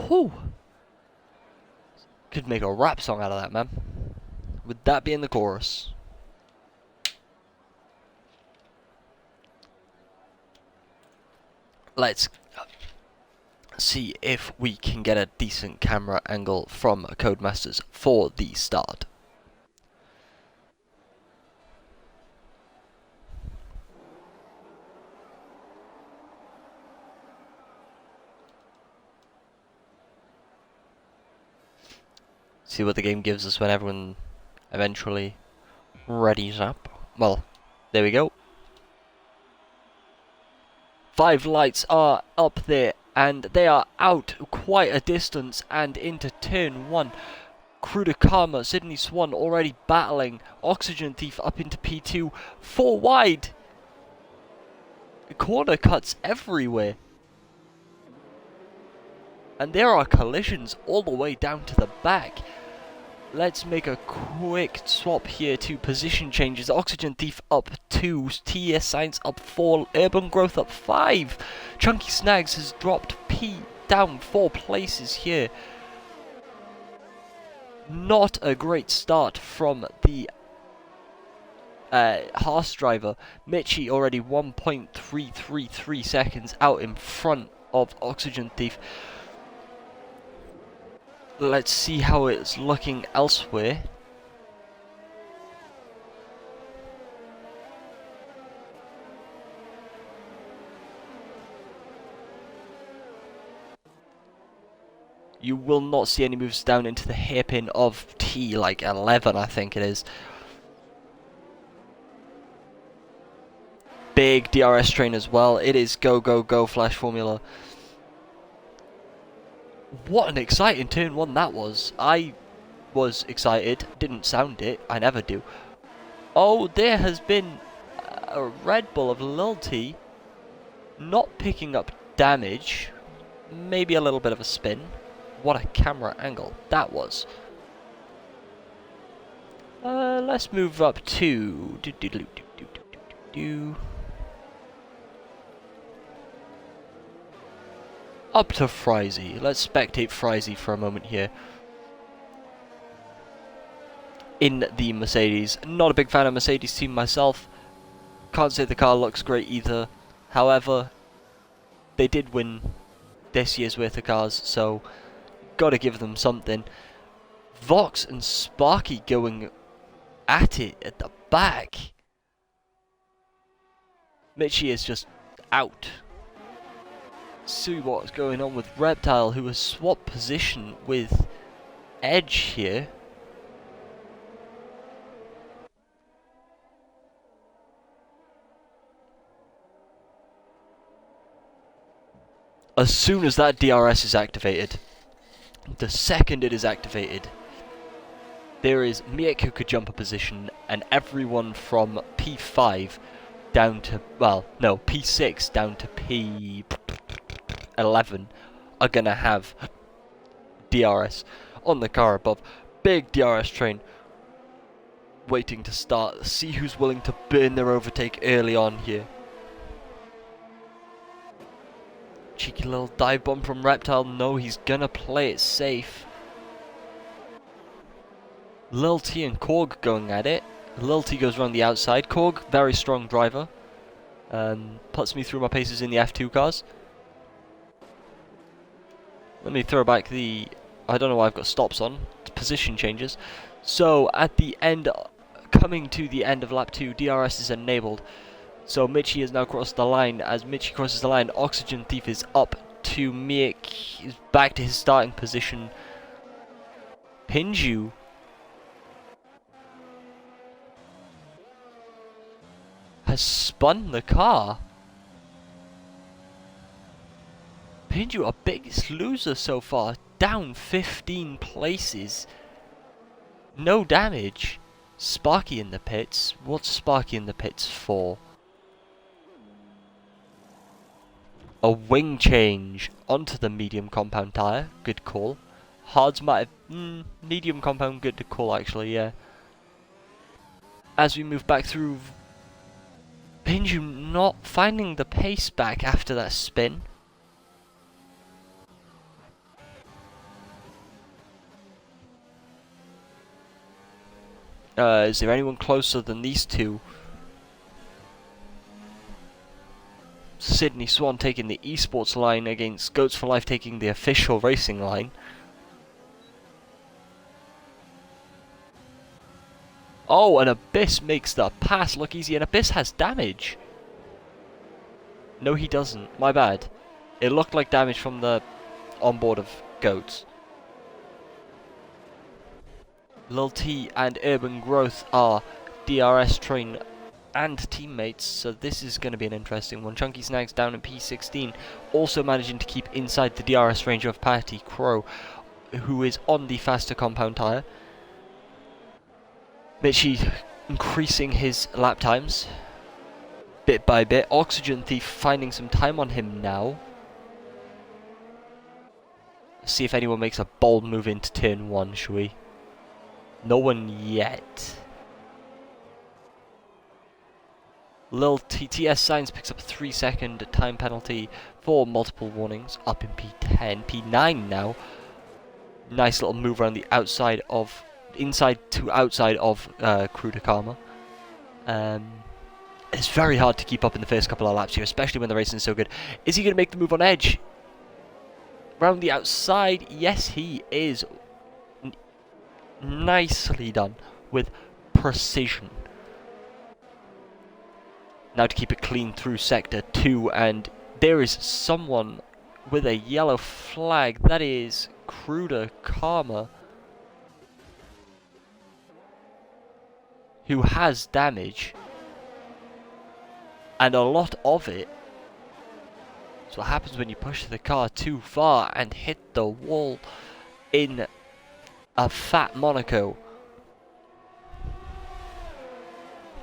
Whew. Could make a rap song out of that, man. With that being the chorus. Let's see if we can get a decent camera angle from Codemasters for the start. See what the game gives us when everyone eventually readies up. Well, there we go. 5 lights are up there, and they are out quite a distance and into turn 1. Cruder Karma, Sydney Swan already battling. Oxygen Thief up into P2. 4 wide. Corner cuts everywhere. And there are collisions all the way down to the back. Let's make a quick swap here to position changes. Oxygen Thief up 2, TS Science up 4, Urban Growth up 5. Chunky Snags has dropped P down 4 places here. Not a great start from the Haas driver. Mitchie already 1.333 seconds out in front of Oxygen Thief. Let's see how it's looking elsewhere. You will not see any moves down into the hairpin of T, like 11 I think it is. Big DRS train as well. It is go, go, go, Flash Formula. What an exciting turn one that was. I was excited. Didn't sound it. I never do. Oh, there has been a Red Bull of Lil T not picking up damage. Maybe a little bit of a spin. What a camera angle that was. Let's move up to up to Frizy. Let's spectate Frizy for a moment here. In the Mercedes. Not a big fan of Mercedes team myself. Can't say the car looks great either. However, they did win this year's worth of cars, so gotta give them something. Vox and Sparky going at it at the back. Mitchie is just out. See what's going on with Reptile, who has swapped position with Edge here. As soon as that DRS is activated, the second it is activated, there is Miek who could jump a position, and everyone from P5 down to, well, no, P6 down to P11 are gonna have DRS on the car above. Big DRS train waiting to start. See who's willing to burn their overtake early on here. Cheeky little dive bomb from Reptile. No, he's gonna play it safe. Lil T and Korg going at it. Lil T goes around the outside. Korg, very strong driver. Puts me through my paces in the F2 cars. Let me throw back the... I don't know why I've got stops on. Position changes. So, at the end... Coming to the end of lap 2, DRS is enabled. So Mitchie has now crossed the line. As Mitchie crosses the line, Oxygen Thief is up to Miek. He's back to his starting position. Pinju has spun the car. Pinju, our biggest loser so far. Down 15 places. No damage. Sparky in the pits. What's Sparky in the pits for? A wing change onto the medium compound tyre. Good call. Hards might have... medium compound, good to call actually, yeah. As we move back through... Pinju not finding the pace back after that spin. Is there anyone closer than these two? Sydney Swan taking the esports line against Goats for Life taking the official racing line. Oh, and Abyss makes the pass look easy, and Abyss has damage. No, he doesn't. My bad. It looked like damage from the onboard of Goats. Lil T and Urban Growth are DRS train and teammates, so this is going to be an interesting one. Chunky Snags down in P16, also managing to keep inside the DRS range of Patty Crow, who is on the faster compound tyre. Mitchie increasing his lap times bit by bit. Oxygen Thief finding some time on him now. See if anyone makes a bold move into turn 1, shall we? No one yet. Lil TTS Signs picks up a 3-second time penalty for multiple warnings, up in P10, P9 now. Nice little move around the outside of, inside to outside of Crew de Karma. It's very hard to keep up in the first couple of laps here, especially when the racing is so good. Is he going to make the move on Edge? Round the outside, yes he is. Nicely done, with precision. Now to keep it clean through Sector 2, and there is someone with a yellow flag. That is Cruder Karma, who has damage, and a lot of it. That's what happens when you push the car too far and hit the wall in a fat Monaco.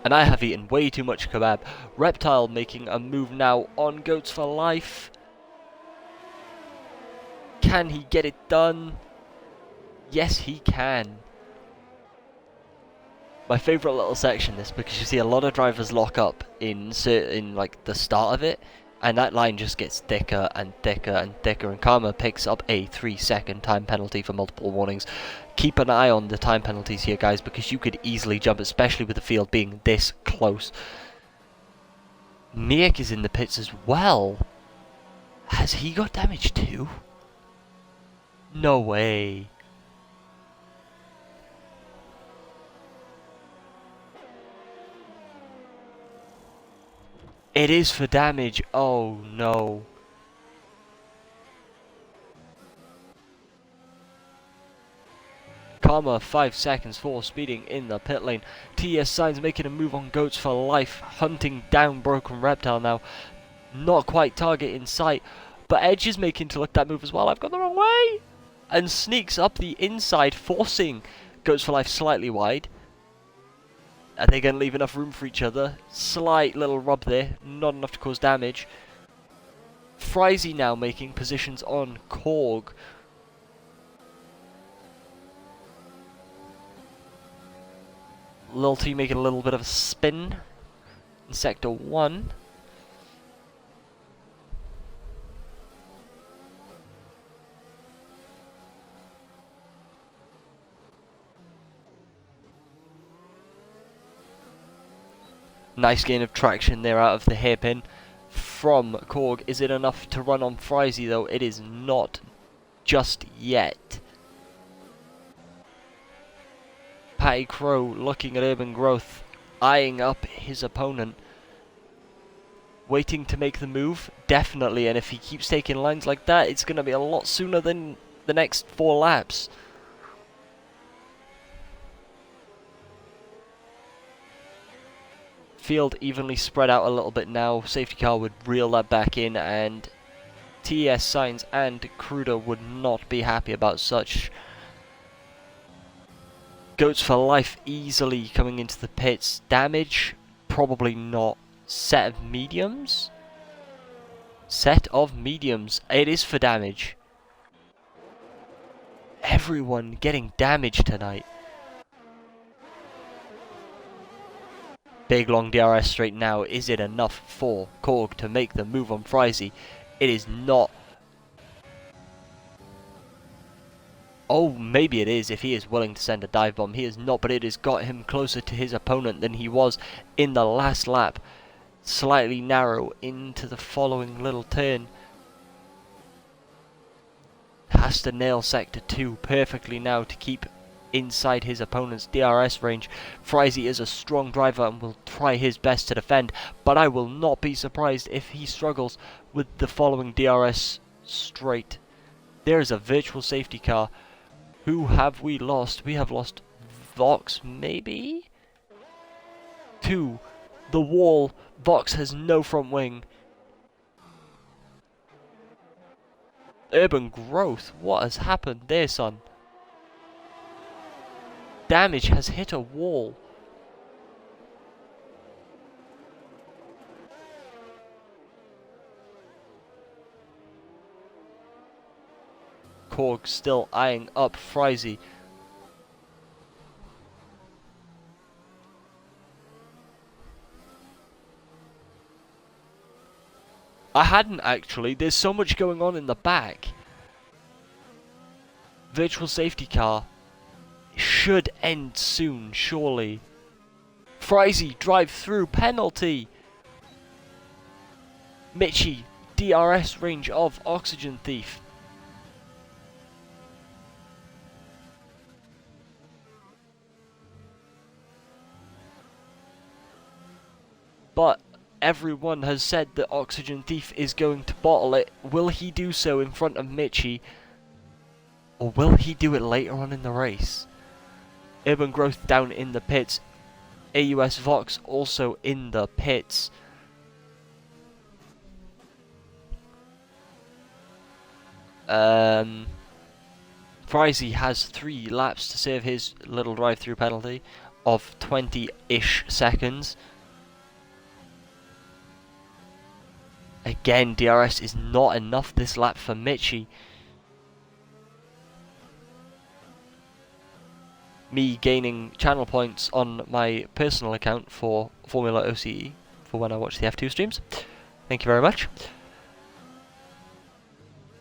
And I have eaten way too much kebab. Reptile making a move now on Goats for Life. Can he get it done? Yes, he can. My favourite little section is because you see a lot of drivers lock up in like the start of it, and that line just gets thicker and thicker and thicker, and Karma picks up a 3-second time penalty for multiple warnings. Keep an eye on the time penalties here, guys, because you could easily jump, especially with the field being this close. Miek is in the pits as well. Has he got damage too? No way. It is for damage. Oh no. Karma 5 seconds for speeding in the pit lane. TS Signs making a move on Goats for Life, hunting down Broken Reptile now. Not quite target in sight, but Edge is making to look that move as well. I've gone the wrong way! And sneaks up the inside, forcing Goats for Life slightly wide. Are they going to leave enough room for each other? Slight little rub there, not enough to cause damage. Frizy now making positions on Korg. Lil T making a little bit of a spin in Sector 1. Nice gain of traction there out of the hairpin from Korg. Is it enough to run on Frizy though? It is not just yet. Patty Crow looking at Urban Growth, eyeing up his opponent. Waiting to make the move? Definitely, and if he keeps taking lines like that, it's going to be a lot sooner than the next 4 laps. Field evenly spread out a little bit now. Safety car would reel that back in, and TS Signs and Cruder would not be happy about such. Goats for Life easily coming into the pits. Damage? Probably not. Set of mediums? Set of mediums. It is for damage. Everyone getting damage tonight. Big long DRS straight now. Is it enough for Korg to make the move on Frizy? It is not. Oh, maybe it is if he is willing to send a dive bomb. He is not, but it has got him closer to his opponent than he was in the last lap. Slightly narrow into the following little turn. Has to nail Sector 2 perfectly now to keep inside his opponent's DRS range. Frizy is a strong driver and will try his best to defend, but I will not be surprised if he struggles with the following DRS straight. There is a virtual safety car. Who have we lost? We have lost Vox, maybe? To the wall. Vox has no front wing. Urban Growth, what has happened there, son? Damage has hit a wall. Korg still eyeing up Frizy. I hadn't actually. There's so much going on in the back. Virtual safety car should end soon, surely. Frizy, drive through penalty. Mitchie, DRS range of Oxygen Thief. But Everyone has said that Oxygen Thief is going to bottle it. Will he do so in front of Mitchie? Or will he do it later on in the race? Urban Growth down in the pits. AUS Vox also in the pits. Frizy has 3 laps to serve his little drive-through penalty of 20-ish seconds. Again, DRS is not enough this lap for Mitchie. Me gaining channel points on my personal account for FormulaOCE for when I watch the F2 streams. Thank you very much.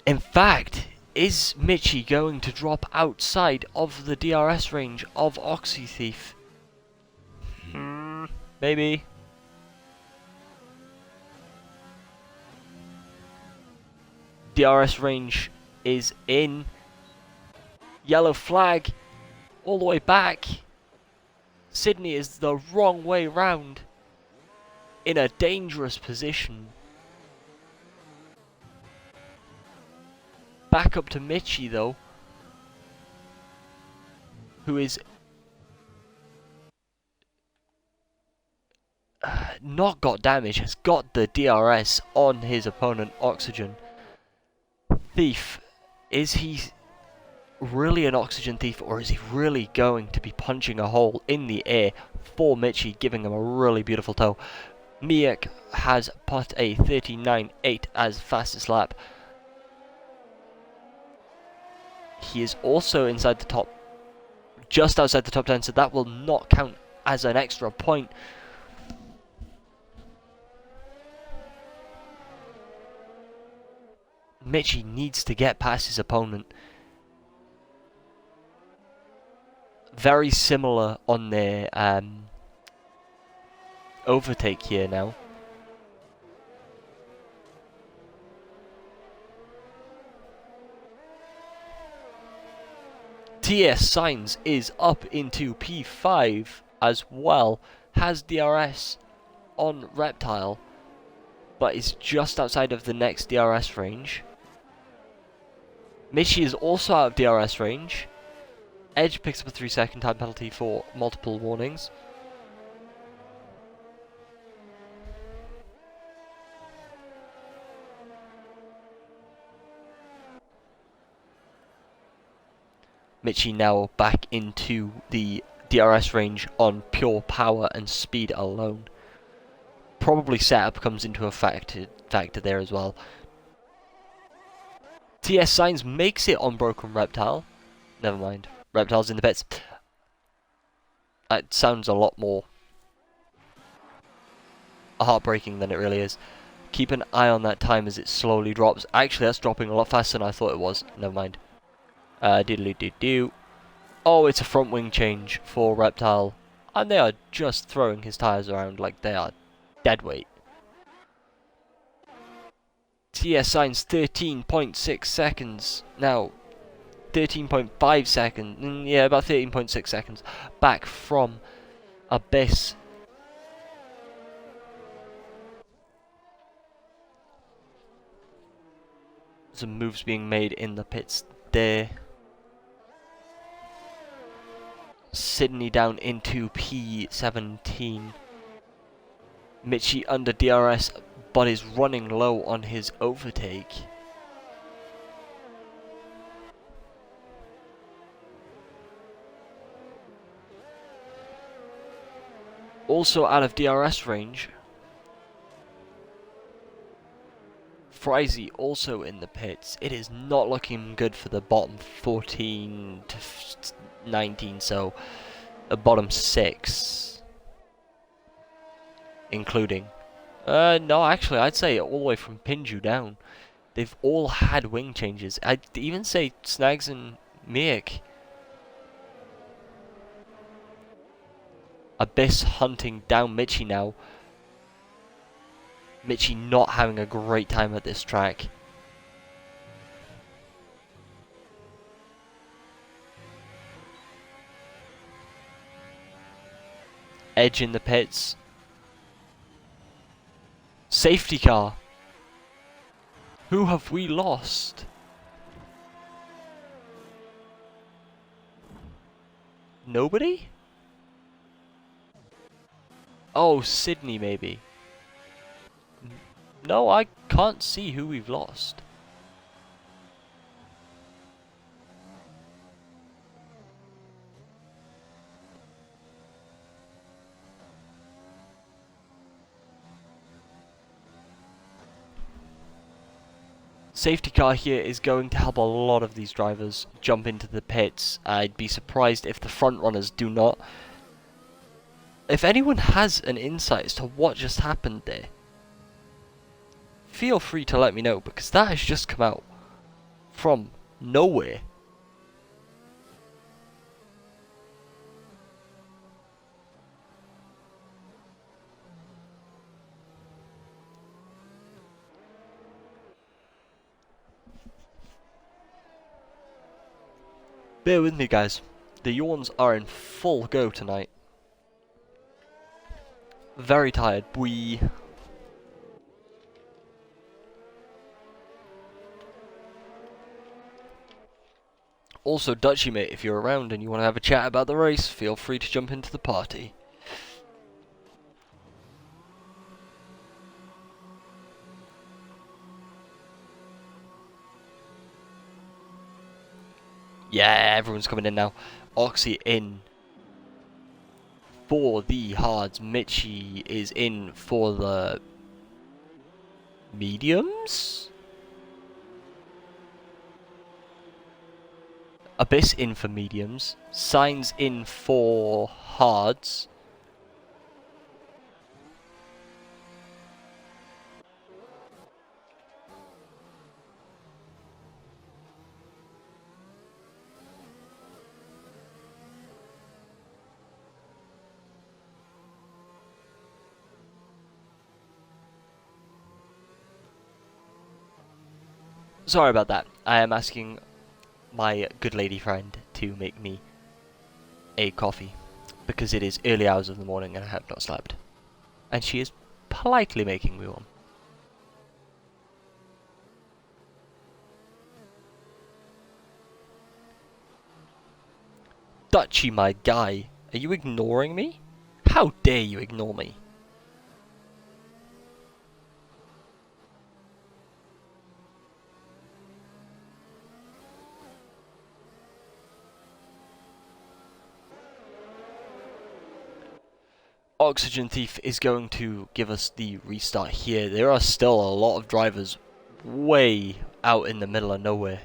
In fact, is Mitchie going to drop outside of the DRS range of Oxy Thief? Maybe. DRS range is in. Yellow flag. All the way back. Sydney is the wrong way round. In a dangerous position. Back up to Mitchie though. Who is not got damage, has got the DRS on his opponent Oxygen. Thief, is he really an Oxygen Thief, or is he really going to be punching a hole in the air for Mitchie, giving him a really beautiful toe? Miek has put a 39.8 as fastest lap. He is also inside the top, just outside the top 10, so that will not count as an extra point. Mitchie needs to get past his opponent. Very similar on their overtake here now. TS Signs is up into P5 as well. Has DRS on Reptile, but is just outside of the next DRS range. Mitchie is also out of DRS range. Edge picks up a 3-second time penalty for multiple warnings. Mitchie now back into the DRS range on pure power and speed alone. Probably setup comes into a factor there as well. TS Signs makes it on Broken Reptile. Never mind. Reptile's in the pits. That sounds a lot more heartbreaking than it really is. Keep an eye on that time as it slowly drops. Actually, that's dropping a lot faster than I thought it was. Never mind. Diddly-doo-doo. Oh, it's a front wing change for Reptile. And they are just throwing his tyres around like they are dead weight. TS Signs 13.6 seconds. Now, 13.5 seconds. Yeah, about 13.6 seconds. Back from Abyss. Some moves being made in the pits there. Sydney down into P17. Mitchie under DRS, but is running low on his overtake. Also out of DRS range. Frizy also in the pits. It is not looking good for the bottom 14 to 19, so the bottom 6. Including. No, actually, I'd say all the way from Pinju down. They've all had wing changes. I'd even say Snags and Miek. Abyss hunting down Mitchie now. Mitchie not having a great time at this track. Edge in the pits. Safety car. Who have we lost? Nobody? Oh, Sydney maybe. No, I can't see who we've lost. Safety car here is going to help a lot of these drivers jump into the pits. I'd be surprised if the front runners do not. If anyone has an insight as to what just happened there, feel free to let me know, because that has just come out from nowhere. Bear with me, guys. The yawns are in full go tonight. Very tired. Also, Dutchy mate, if you're around and you want to have a chat about the race, feel free to jump into the party. Yeah, everyone's coming in now. Oxy in for the hards. Mitchie is in for the mediums. Abyss in for mediums. Signs in for hards. Sorry about that. I am asking my good lady friend to make me a coffee, because it is early hours of the morning and I have not slept. And she is politely making me one. Dutchy, my guy, are you ignoring me? How dare you ignore me? Oxygen Thief is going to give us the restart here. There are still a lot of drivers way out in the middle of nowhere.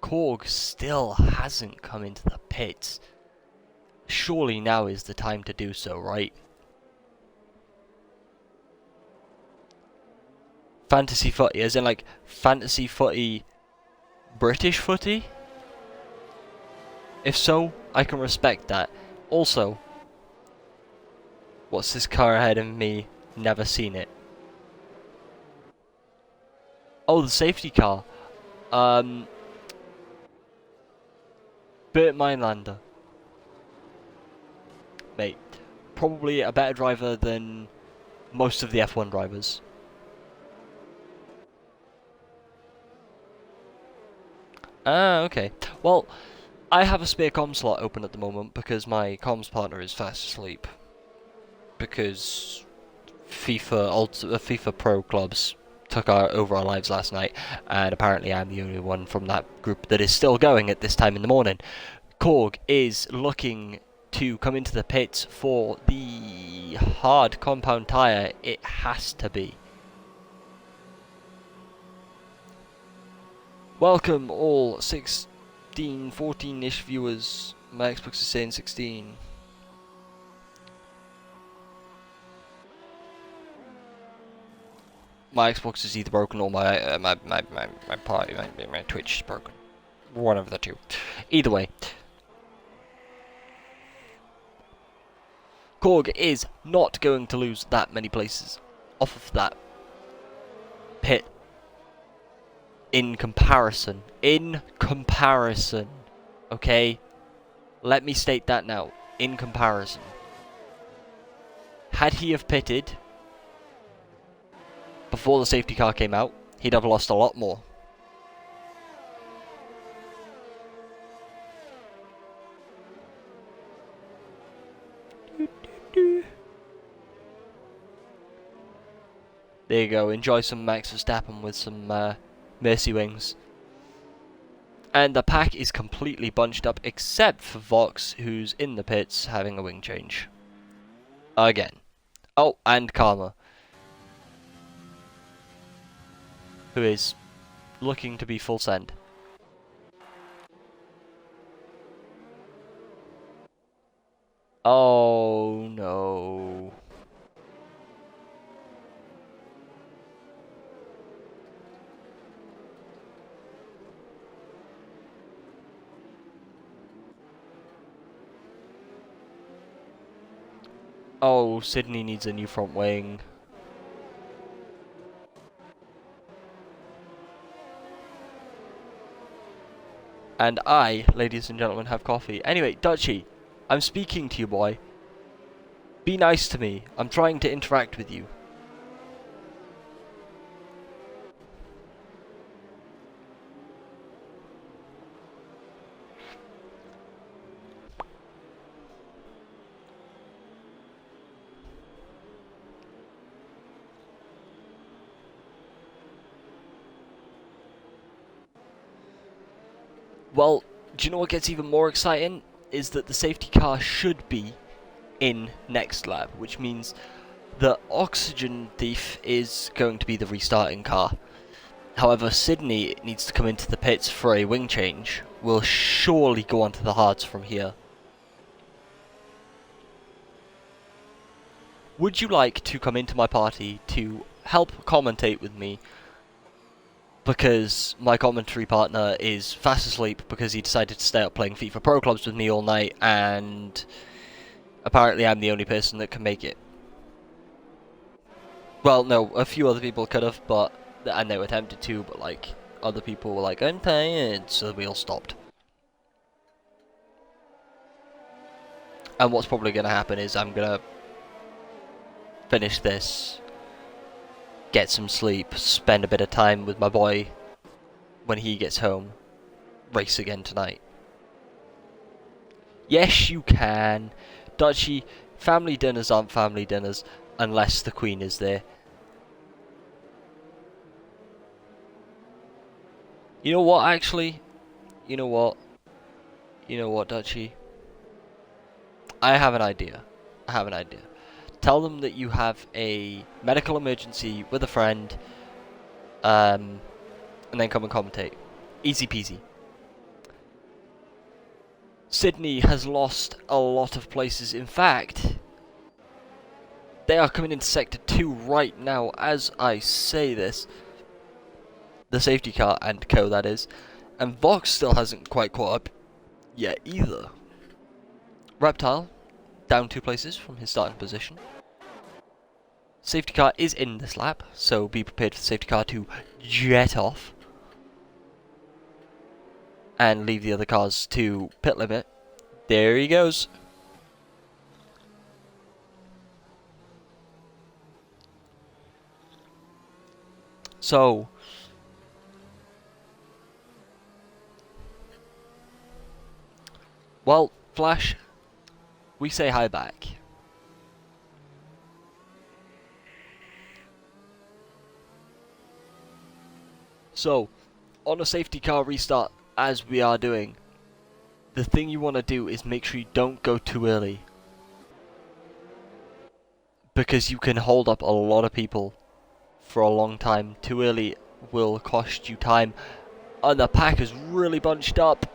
Korg still hasn't come into the pits. Surely now is the time to do so, right? Fantasy footy, as in like fantasy footy, British footy? If so, I can respect that. Also, what's this car ahead of me? Never seen it. Oh, the safety car. Bert Minelander. Mate, probably a better driver than most of the F1 drivers. Ah, okay. Well, I have a spare comm slot open at the moment because my comms partner is fast asleep. Because FIFA Pro clubs took over our lives last night, and apparently I'm the only one from that group that is still going at this time in the morning. Korg is looking to come into the pits for the hard compound tyre. It has to be. Welcome all 16, 14-ish viewers. My Xbox is saying 16. My Xbox is either broken or my Twitch is broken. One of the two. Either way. Korg is not going to lose that many places off of that pit. In comparison. Okay? Let me state that now. In comparison. Had he have pitted before the safety car came out, he'd have lost a lot more. There you go, enjoy some Max Verstappen with some Mercy Wings. And the pack is completely bunched up except for Vox, who's in the pits having a wing change. Again. Oh, and Karma, who is looking to be full send. Oh no. Oh, Sydney needs a new front wing. And I, ladies and gentlemen, have coffee. Anyway, Dutchie, I'm speaking to you, boy. Be nice to me. I'm trying to interact with you. Well, do you know what gets even more exciting? Is that the safety car should be in next lap, which means the oxygen thief is going to be the restarting car. However, Sydney needs to come into the pits for a wing change. We'll surely go onto the hards from here. Would you like to come into my party to help commentate with me? Because my commentary partner is fast asleep because he decided to stay up playing FIFA Pro Clubs with me all night, and apparently I'm the only person that can make it. Well, no, a few other people could have, but and they attempted to, but like other people were like, I'm tired, so we all stopped. And what's probably going to happen is I'm going to finish this, get some sleep, spend a bit of time with my boy when he gets home, race again tonight. Yes, you can. Dutchie, family dinners aren't family dinners unless the Queen is there. You know what, actually? You know what? You know what, Dutchie? I have an idea. I have an idea. Tell them that you have a medical emergency with a friend, and then come and commentate. Easy peasy. Sydney has lost a lot of places. In fact, they are coming into Sector 2 right now as I say this. The safety car and co, that is. And Vox still hasn't quite caught up yet either. Reptile, down 2 places from his starting position. Safety car is in this lap, so be prepared for the safety car to jet off. And leave the other cars to pit limit. There he goes. So, well, Flash, we say hi back. So, on a safety car restart, as we are doing, the thing you want to do is make sure you don't go too early. Because you can hold up a lot of people for a long time. Too early will cost you time. And the pack is really bunched up.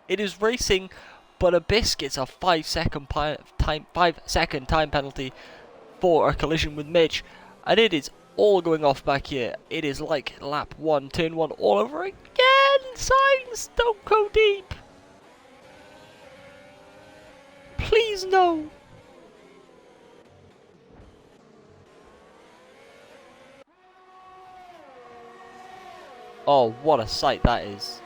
It is racing, but Abyss gets a 5-second time penalty for a collision with Mitch. And it is all going off back here. It is like lap 1, turn 1 all over again. Signs, don't go deep. Please no. Oh, what a sight that is.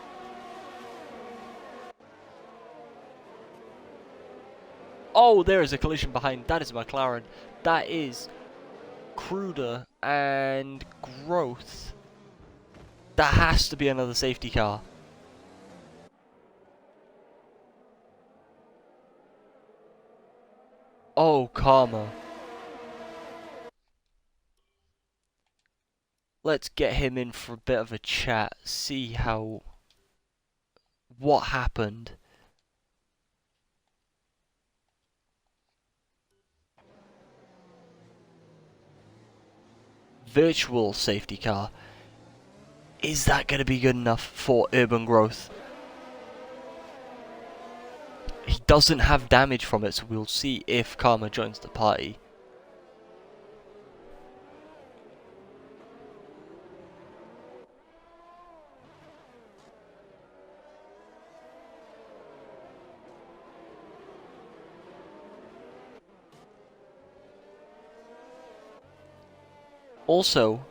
Oh, there is a collision behind. That is a McLaren. That is Cruder and Growth. That has to be another safety car. Oh, Karma. Let's get him in for a bit of a chat. See what happened. Virtual safety car. Is that going to be good enough for Urban Growth? He doesn't have damage from it, so we'll see if Karma joins the party. Also,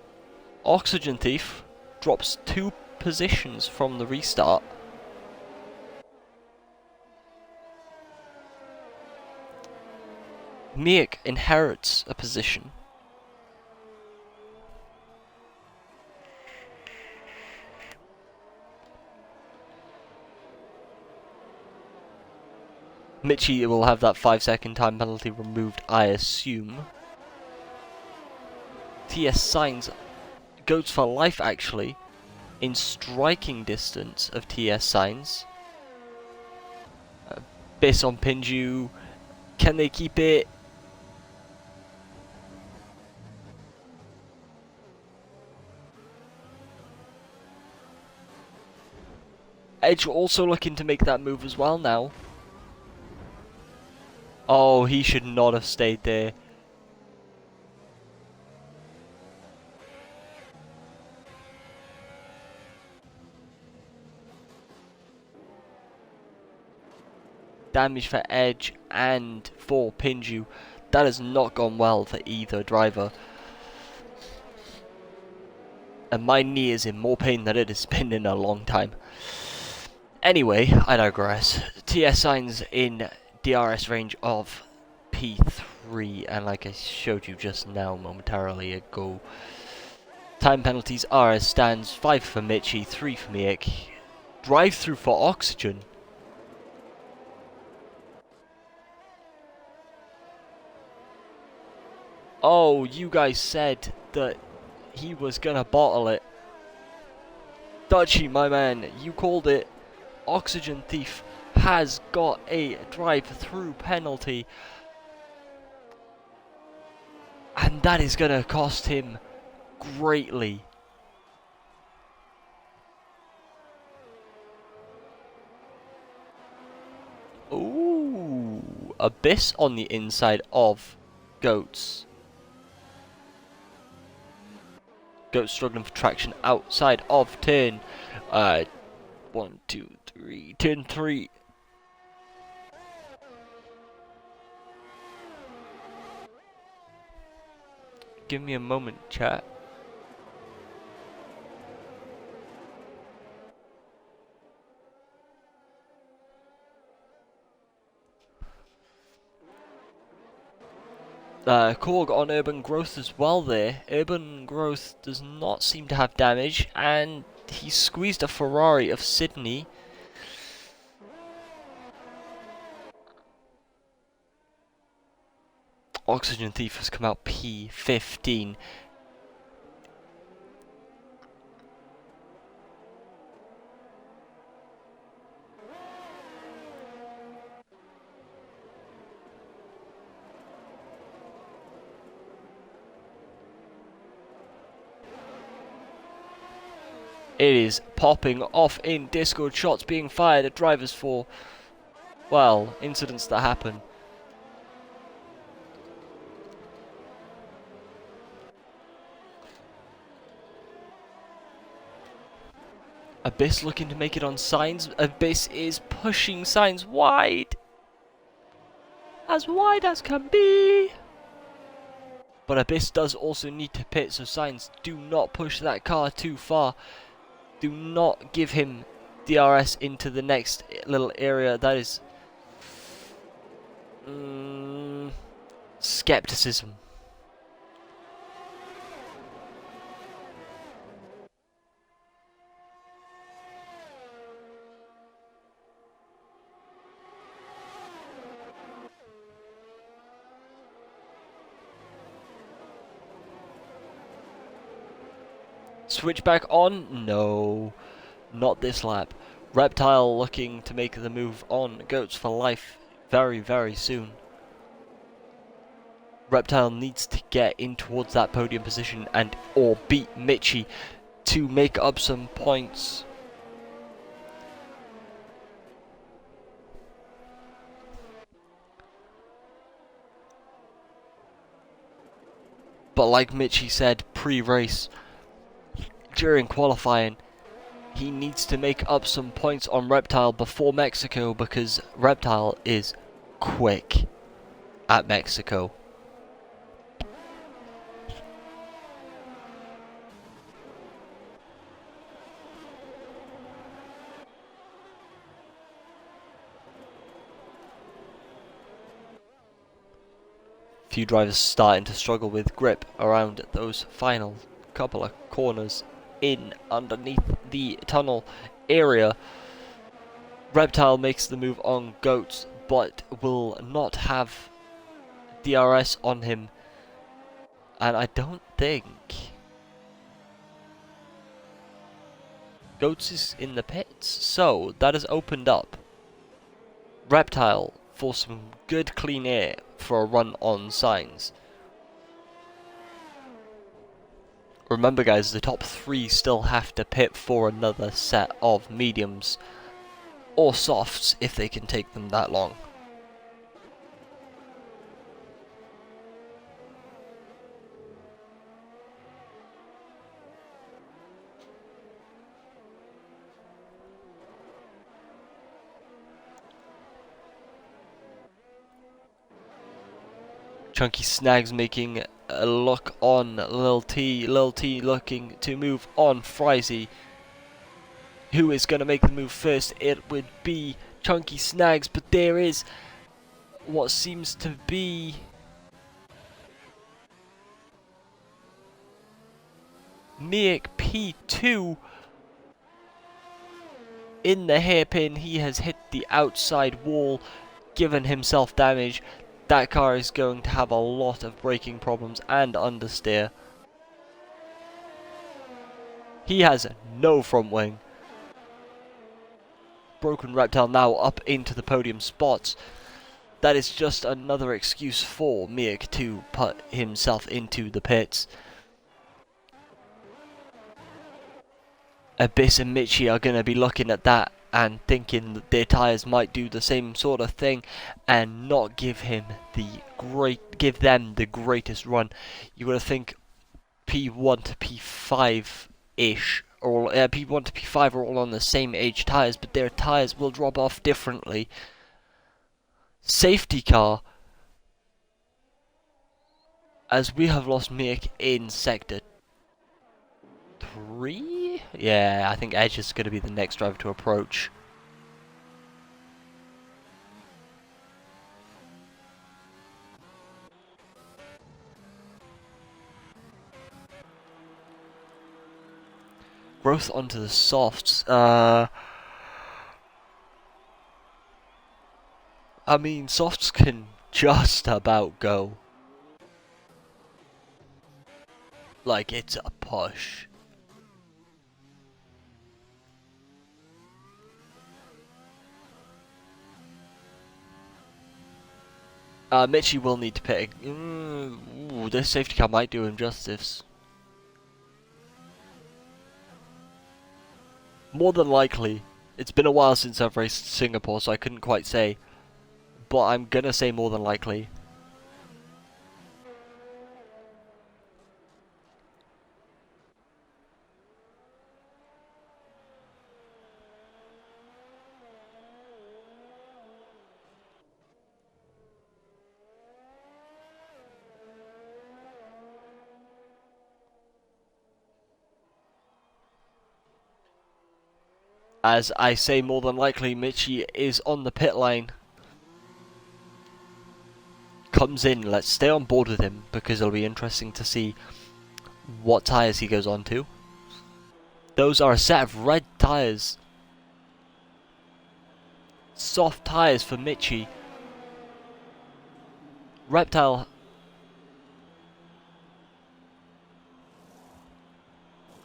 Oxygen Thief drops 2 positions from the restart. Miek inherits a position. Mitchie will have that 5-second time penalty removed, I assume. TS Signs goes for life, actually, in striking distance of TS Signs. Biss on Pinju. Can they keep it? Edge also looking to make that move as well now. Oh, he should not have stayed there. Damage for Edge and for Pinju. That has not gone well for either driver. And my knee is in more pain than it has been in a long time. Anyway, I digress. TS Signs in DRS range of P3, and like I showed you just now momentarily ago, time penalties are as stands: 5 for Mitchie, 3 for Miek. Drive through for Oxygen. Oh, you guys said that he was gonna bottle it. Dutchie, my man, you called it. Oxygen Thief has got a drive-through penalty, and that is going to cost him greatly. Ooh, Abyss on the inside of Goats. Goats struggling for traction outside of turn 1, 2, 3, turn 3. Give me a moment, chat. Korg on Urban Growth as well there. Urban Growth does not seem to have damage, and he squeezed a Ferrari of Sydney. Oxygen Thief has come out P15. It is popping off in Discord, shots being fired at drivers for, well, incidents that happen. Abyss looking to make it on Signs. Abyss is pushing Signs wide. As wide as can be. But Abyss does also need to pit, so Signs, do not push that car too far. Do not give him DRS into the next little area. That is Skepticism. Switch back on? No, not this lap. Reptile looking to make the move on Goats for life very, very soon. Reptile needs to get in towards that podium position and or beat Mitchie to make up some points. But like Mitchie said pre-race, during qualifying, he needs to make up some points on Reptile before Mexico because Reptile is quick at Mexico. Few drivers starting to struggle with grip around those final couple of corners in underneath the tunnel area. Reptile makes the move on Goats, but will not have DRS on him, and I don't think Goats is in the pits, so that has opened up Reptile for some good clean air for a run on Sainz. Remember guys, the top 3 still have to pit for another set of mediums or softs if they can take them that long. Chunky Snags making a look on Lil T looking to move on Frizy. Who is going to make the move first? It would be Chunky Snags, but there is what seems to be Miak P2 in the hairpin. He has hit the outside wall, given himself damage. That car is going to have a lot of braking problems and understeer. He has no front wing. Broken Reptile now up into the podium spots. That is just another excuse for Miak to put himself into the pits. Abyss and Mitchie are going to be looking at that and thinking that their tyres might do the same sort of thing and not give them the greatest run. You got to think P1 to P5-ish, or P1 to P5 are all on the same age tyres, but their tyres will drop off differently. Safety car, as we have lost Mick in sector 3? Yeah, I think Edge is going to be the next driver to approach. Growth onto the softs. I mean, softs can just about go. Like, it's a push. Mitchie will need to pit. Ooh, this safety car might do him justice. More than likely. It's been a while since I've raced Singapore, so I couldn't quite say. But I'm gonna say more than likely. As I say more than likely, Mitchie is on the pit lane. comes in, let's stay on board with him, because it'll be interesting to see what tyres he goes on to. Those are a set of red tyres. Soft tyres for Mitchie. Reptile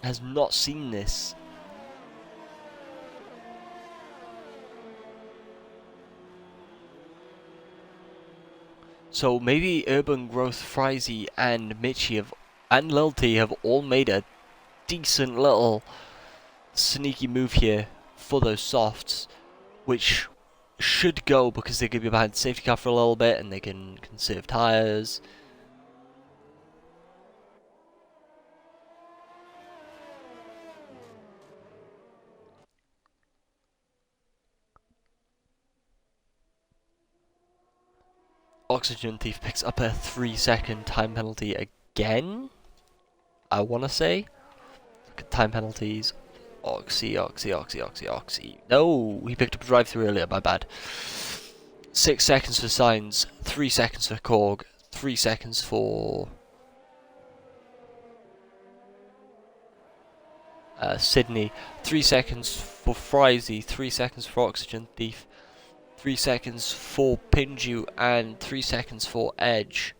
has not seen this. So maybe Urban Growth, Frizy and Mitchie and Lil T have all made a decent little sneaky move here for those softs, which should go because they could be behind the safety car for a little bit and they can conserve tyres. Oxygen Thief picks up a 3-second time penalty again, I want to say. Look at time penalties. Oxy. No, he picked up a drive-through earlier, my bad. 6 seconds for Signs, 3 seconds for Korg, 3 seconds for Sydney, 3 seconds for Frizy, 3 seconds for Oxygen Thief, 3 seconds for Pinju, and 3 seconds for Edge.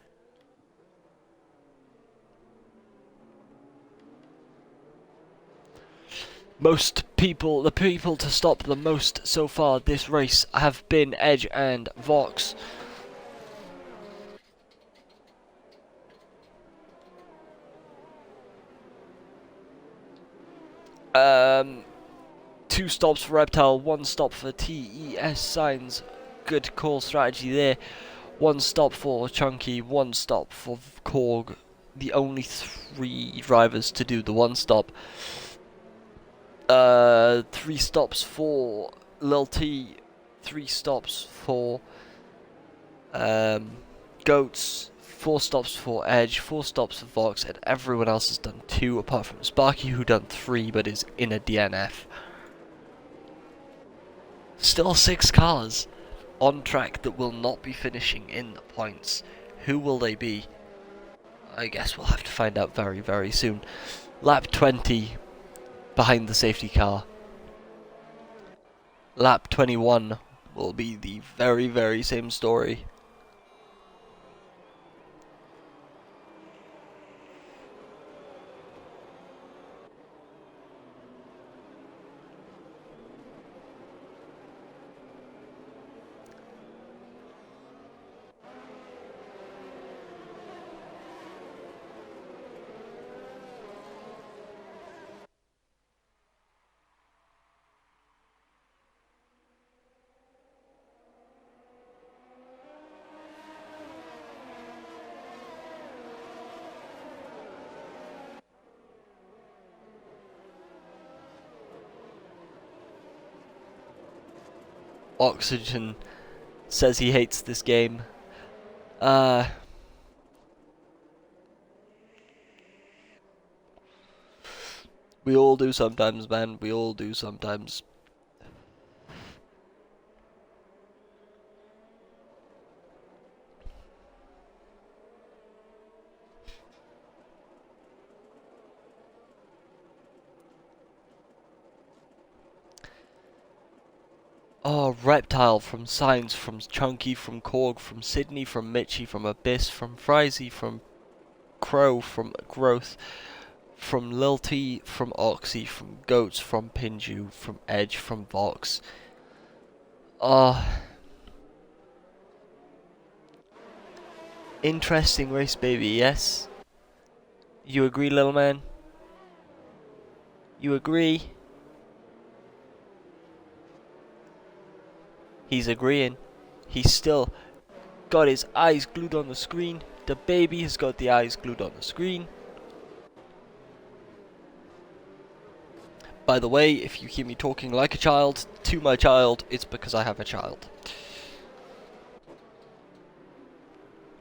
The people to stop the most so far this race have been Edge and Vox. Two stops for Reptile, 1 stop for TES Signs. Good call strategy there. 1 stop for Chunky, 1 stop for Korg. The only 3 drivers to do the 1 stop. 3 stops for Lil T, 3 stops for Goats, 4 stops for Edge, 4 stops for Vox, and everyone else has done 2 apart from Sparky, who done 3 but is in a DNF. Still 6 cars on track that will not be finishing in the points. Who will they be? I guess we'll have to find out very, very soon. Lap 20 behind the safety car. Lap 21 will be the very, very same story. Oxygen says he hates this game. We all do sometimes, man. We all do sometimes. Oh, Reptile from Signs, from Chunky, from Korg, from Sydney, from Mitchie, from Abyss, from Frizy, from Crow, from Growth, from Lil T, from Oxy, from Goats, from Pinju, from Edge, from Vox. Interesting race, baby, yes? You agree, little man? You agree? He's agreeing. He's still got his eyes glued on the screen. The baby has got the eyes glued on the screen. By the way, if you hear me talking like a child to my child, it's because I have a child.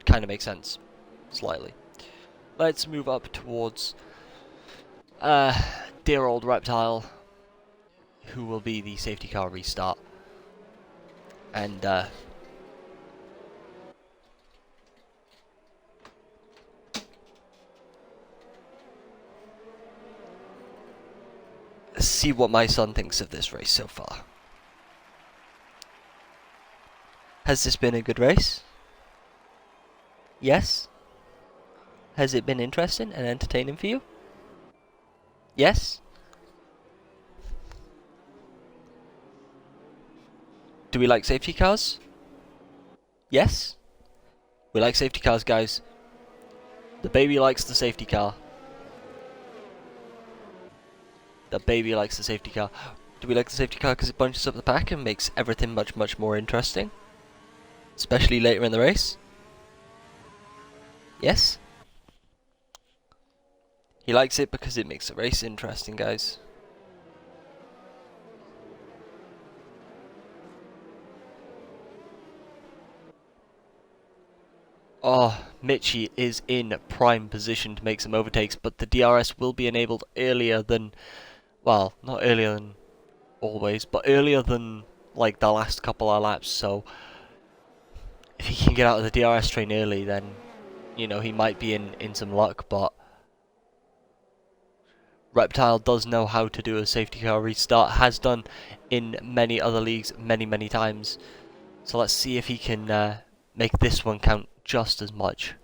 Kind of makes sense. Slightly. Let's move up towards dear old Reptile, who will be the safety car restart. And see what my son thinks of this race so far. Has this been a good race? Yes? Has it been interesting and entertaining for you? Yes? Do we like safety cars? Yes? We like safety cars, guys. The baby likes the safety car. The baby likes the safety car. Do we like the safety car because it bunches up the pack and makes everything much, much more interesting? Especially later in the race? Yes? He likes it because it makes the race interesting, guys. Oh, Mitchie is in prime position to make some overtakes, but the DRS will be enabled earlier than, well, not earlier than always, but earlier than like the last couple of laps, so if he can get out of the DRS train early, then, you know, he might be in some luck, but Reptile does know how to do a safety car restart, has done in many other leagues many times, so let's see if he can make this one count just as much.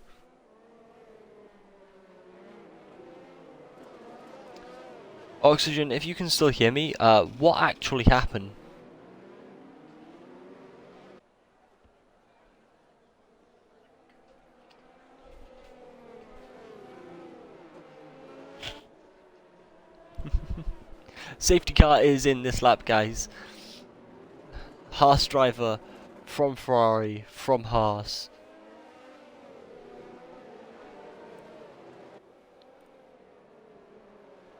Oxygen, if you can still hear me, what actually happened? Safety car is in this lap, guys. Haas driver from Ferrari, from Haas.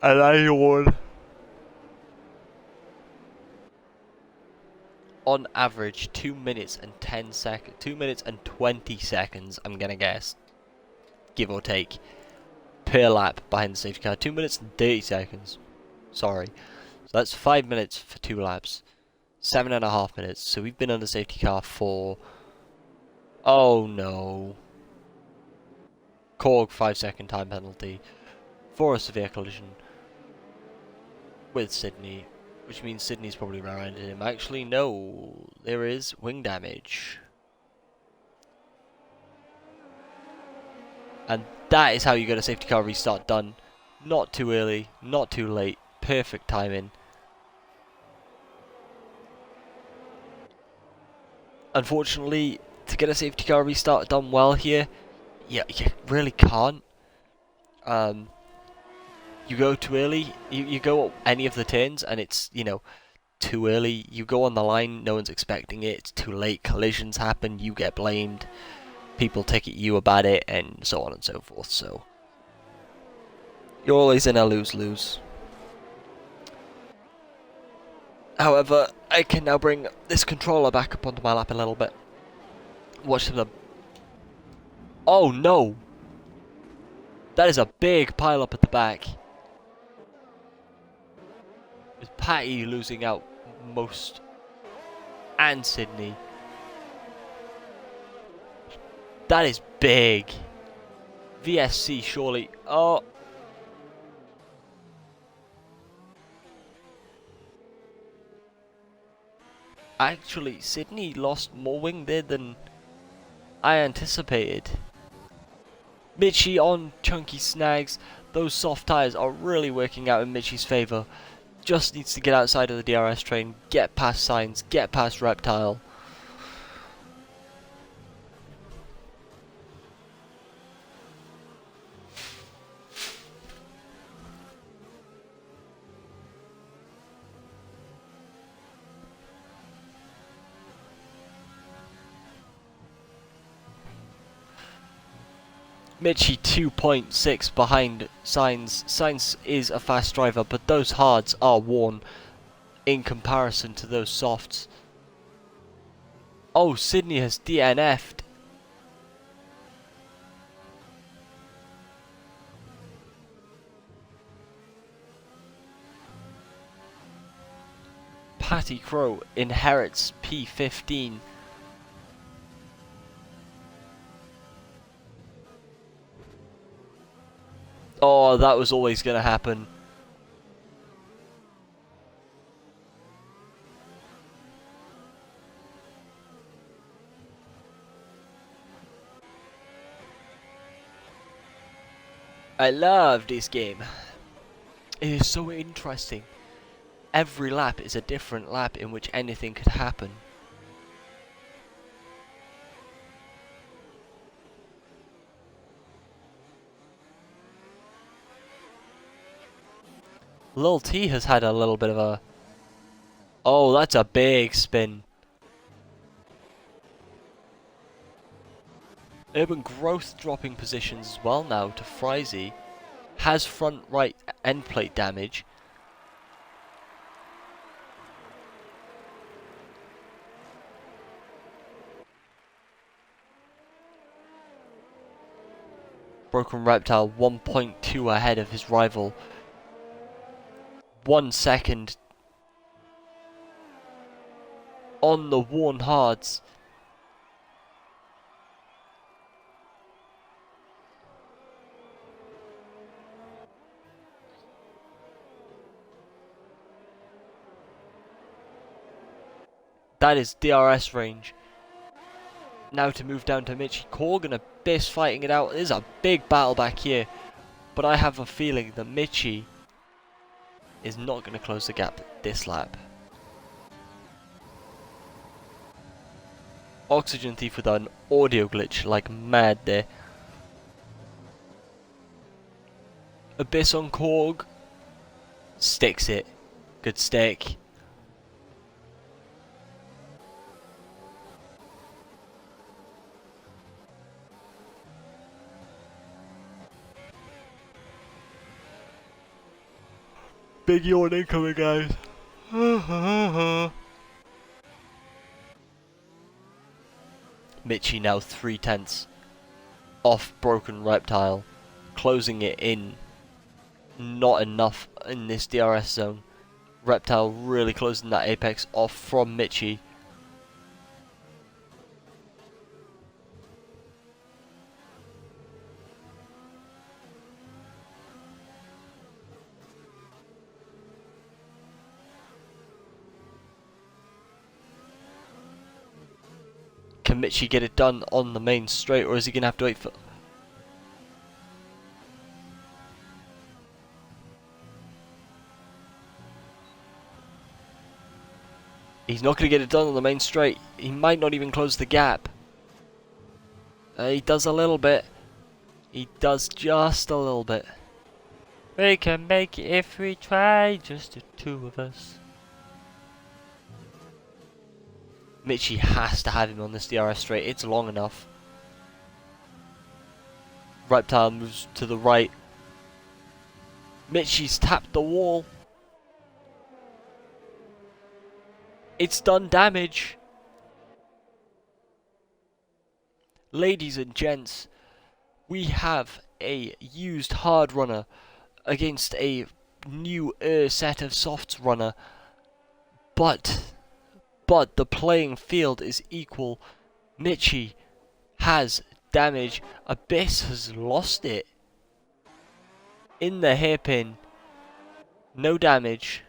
And I yawn. On average, 2 minutes and 10 seconds, 2 minutes and 20 seconds, I'm gonna guess, give or take, per lap behind the safety car. 2 minutes and 30 seconds. Sorry. So that's 5 minutes for 2 laps. 7.5 minutes. So we've been on the safety car for... Oh no. Korg 5-second time penalty for a severe collision with Sydney, which means Sydney's probably rear-ended him. Actually, no, there is wing damage. And that is how you get a safety car restart done. Not too early, not too late, perfect timing. Unfortunately, to get a safety car restart done well here, you really can't. You go too early, you go any of the turns and it's, you know, too early. You go on the line, no one's expecting it, it's too late, collisions happen, you get blamed, people ticket you about it, and so on and so forth, so you're always in a lose-lose. However, I can now bring this controller back up onto my lap a little bit. Watch the... Oh no! That is a big pile up at the back. With Patty losing out most, and Sydney. That is big. VSC surely. Oh. Actually, Sydney lost more wing there than I anticipated. Mitchie on chunky snags. Those soft tyres are really working out in Mitchie's favour. Just needs to get outside of the DRS train, get past Signs, get past Reptile. Mitchie 2.6 behind Signs. Signs is a fast driver, but those hards are worn in comparison to those softs. Oh, Sydney has DNF'd. Patty Crow inherits P15. Oh, that was always going to happen. I love this game. It is so interesting. Every lap is a different lap in which anything could happen. Lil T has had a little bit of a... Oh, that's a big spin. Urban Growth dropping positions as well now to Frizy. Has front right end plate damage. Broken Reptile 1.2 ahead of his rival. 1 second on the worn hards. That is DRS range. Now to move down to Mitchy Korg and Abyss fighting it out. There's a big battle back here. But I have a feeling that Mitchy is not going to close the gap this lap. Oxygen Thief with an audio glitch like mad there. Abyss on Korg. Sticks it. Good stick. Big yawn incoming, guys. Mitchy now 3/10 off Broken Reptile, closing it in. Not enough in this DRS zone. Reptile really closing that apex off from Mitchy. Can Mitchy get it done on the main straight, or is he going to have to wait for... He's not going to get it done on the main straight. He might not even close the gap. He does a little bit. He does just a little bit. We can make it if we try, just the two of us. Mitchy has to have him on this DRS straight. It's long enough. Reptile moves to the right. Mitchy's tapped the wall. It's done damage. Ladies and gents, we have a used hard runner against a new set of softs runner. But the playing field is equal. Mitchy has damage. Abyss has lost it. In the hairpin. No damage.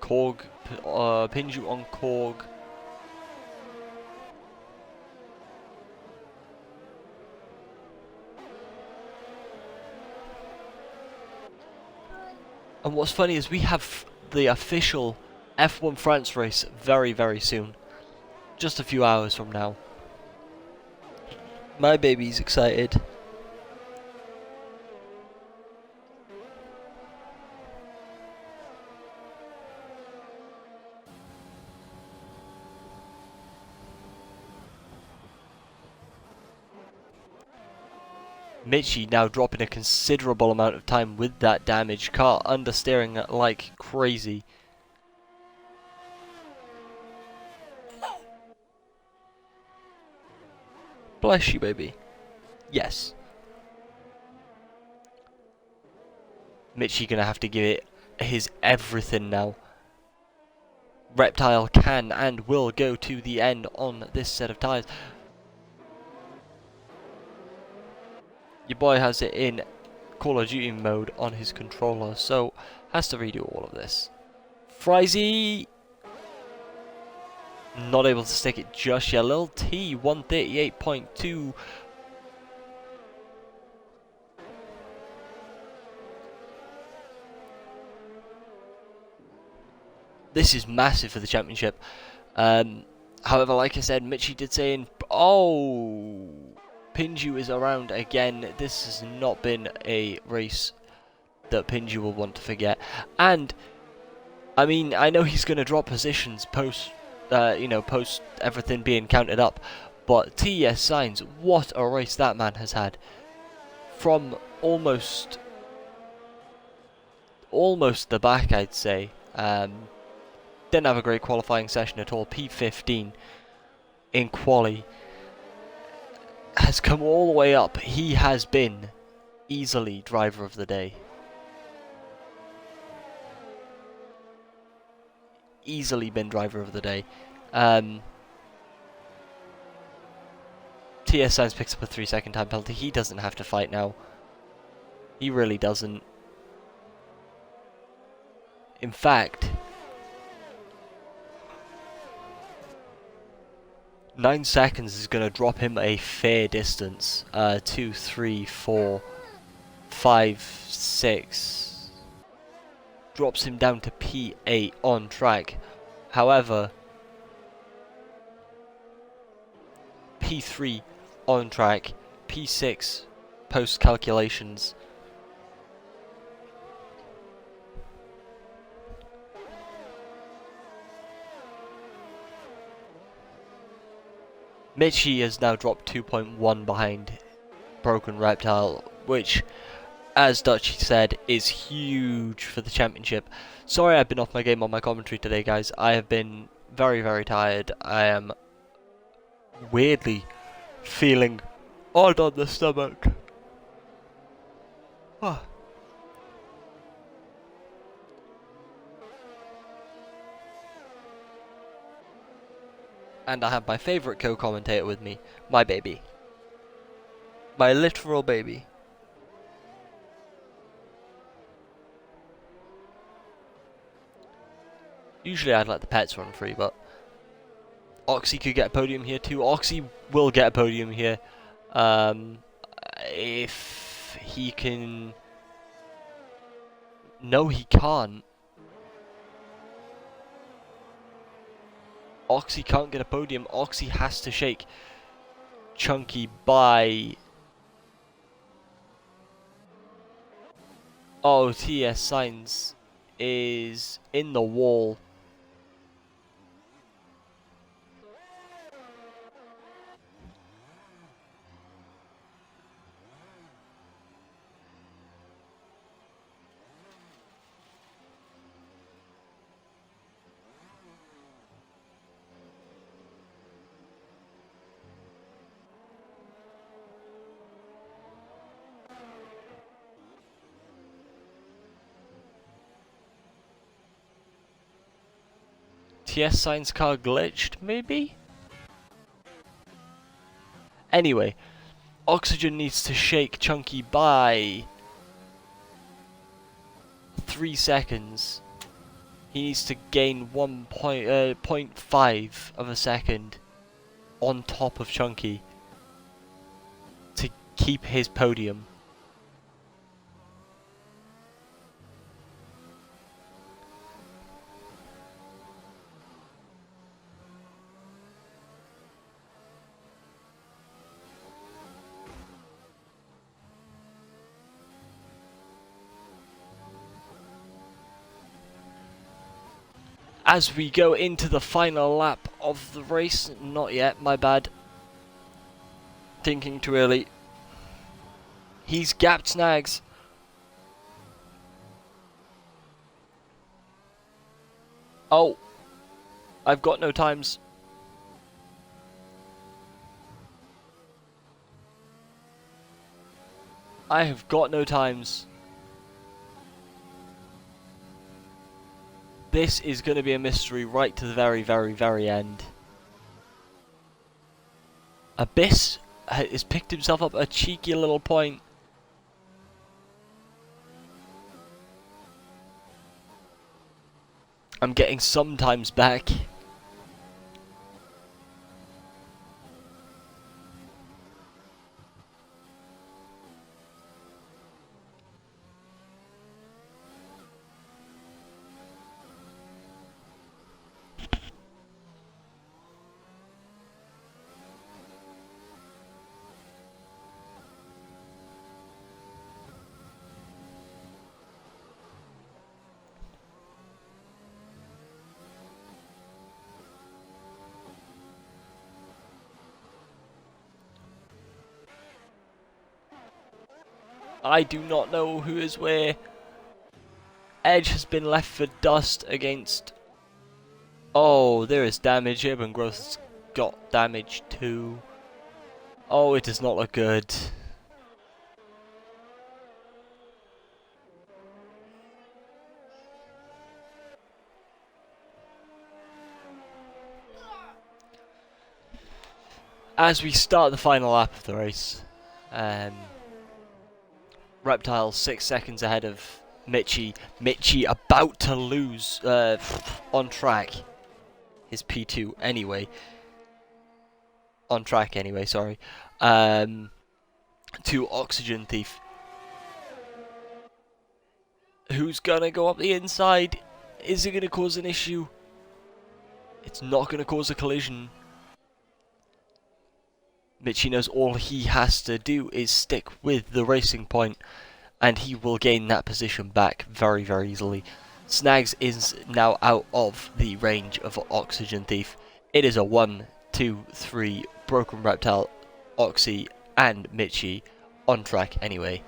Korg, Pinju on Korg. And what's funny is we have the official F1 France race very, very soon. Just a few hours from now. My baby's excited. Mitchy now dropping a considerable amount of time with that damage. Car understeering like crazy. Bless you, baby. Yes. Mitchy gonna have to give it his everything now. Reptile can and will go to the end on this set of tyres. Your boy has it in Call of Duty mode on his controller, so has to redo all of this. Frizy, not able to stick it just yet. Lil T, 138.2. This is massive for the championship. However, like I said, Mitchie did say in... Oh! Pinju is around again. This has not been a race that Pinju will want to forget. And, I mean, I know he's going to drop positions post, post everything being counted up. But TS Signs, what a race that man has had. From almost the back, I'd say. Didn't have a great qualifying session at all. P15 in quali. Has come all the way up. He has been easily driver of the day. Easily been driver of the day. TS Signs picks up a 3-second time penalty. He doesn't have to fight now. He really doesn't. In fact, 9 seconds is going to drop him a fair distance. 2, 3, 4, 5, 6. Drops him down to P8 on track. However, P3 on track, P6 post calculations. Mitchie has now dropped 2.1 behind Broken Reptile, which, as Dutchy said, is huge for the championship. Sorry I've been off my game on my commentary today, guys. I have been very, very tired. I am weirdly feeling odd on the stomach. And I have my favourite co-commentator with me, my baby. My literal baby. Usually I'd let the pets run free, but Oxy could get a podium here too. Oxy will get a podium here. If he can... No, he can't. Oxy can't get a podium. Oxy has to shake Chunky by... Oh, TS Signs is in the wall. TS Signs car glitched, maybe? Anyway, Oxygen needs to shake Chunky by 3 seconds. He needs to gain 0.5 of a second on top of Chunky to keep his podium. As we go into the final lap of the race, not yet, my bad. Thinking too early. He's gapped Snags. Oh, I've got no times. I have got no times. This is going to be a mystery right to the very, very, very end. Abyss has picked himself up a cheeky little point. I'm getting some times back. I do not know who is where. Edge has been left for dust against... Oh, there is damage. Urban Growth's got damage too. Oh, it does not look good. As we start the final lap of the race, Reptile 6 seconds ahead of Mitchie. Mitchie about to lose on track. His P2 anyway. On track anyway, sorry. To Oxygen Thief. Who's gonna go up the inside? Is it gonna cause an issue? It's not gonna cause a collision. Mitchie knows all he has to do is stick with the racing point, and he will gain that position back very, very easily. Snags is now out of the range of Oxygen Thief. It is a 1, 2, 3, Broken Reptile, Oxy, and Mitchie on track anyway.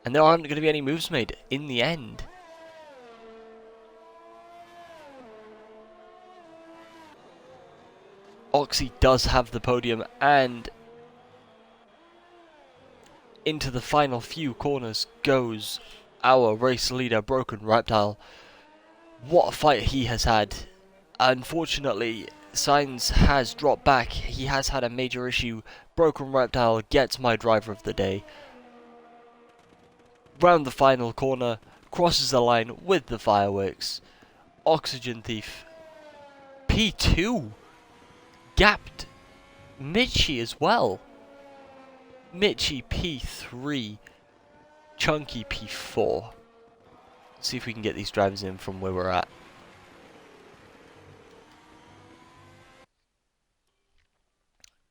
And there aren't going to be any moves made in the end. Oxy does have the podium, and into the final few corners goes our race leader, Broken Reptile. What a fight he has had. Unfortunately, Sainz has dropped back. He has had a major issue. Broken Reptile gets my driver of the day. Round the final corner, crosses the line with the fireworks. Oxygen Thief P2 gapped Mitchie as well. Mitchie P3, Chunky P4. Let's see if we can get these drivers in from where we're at.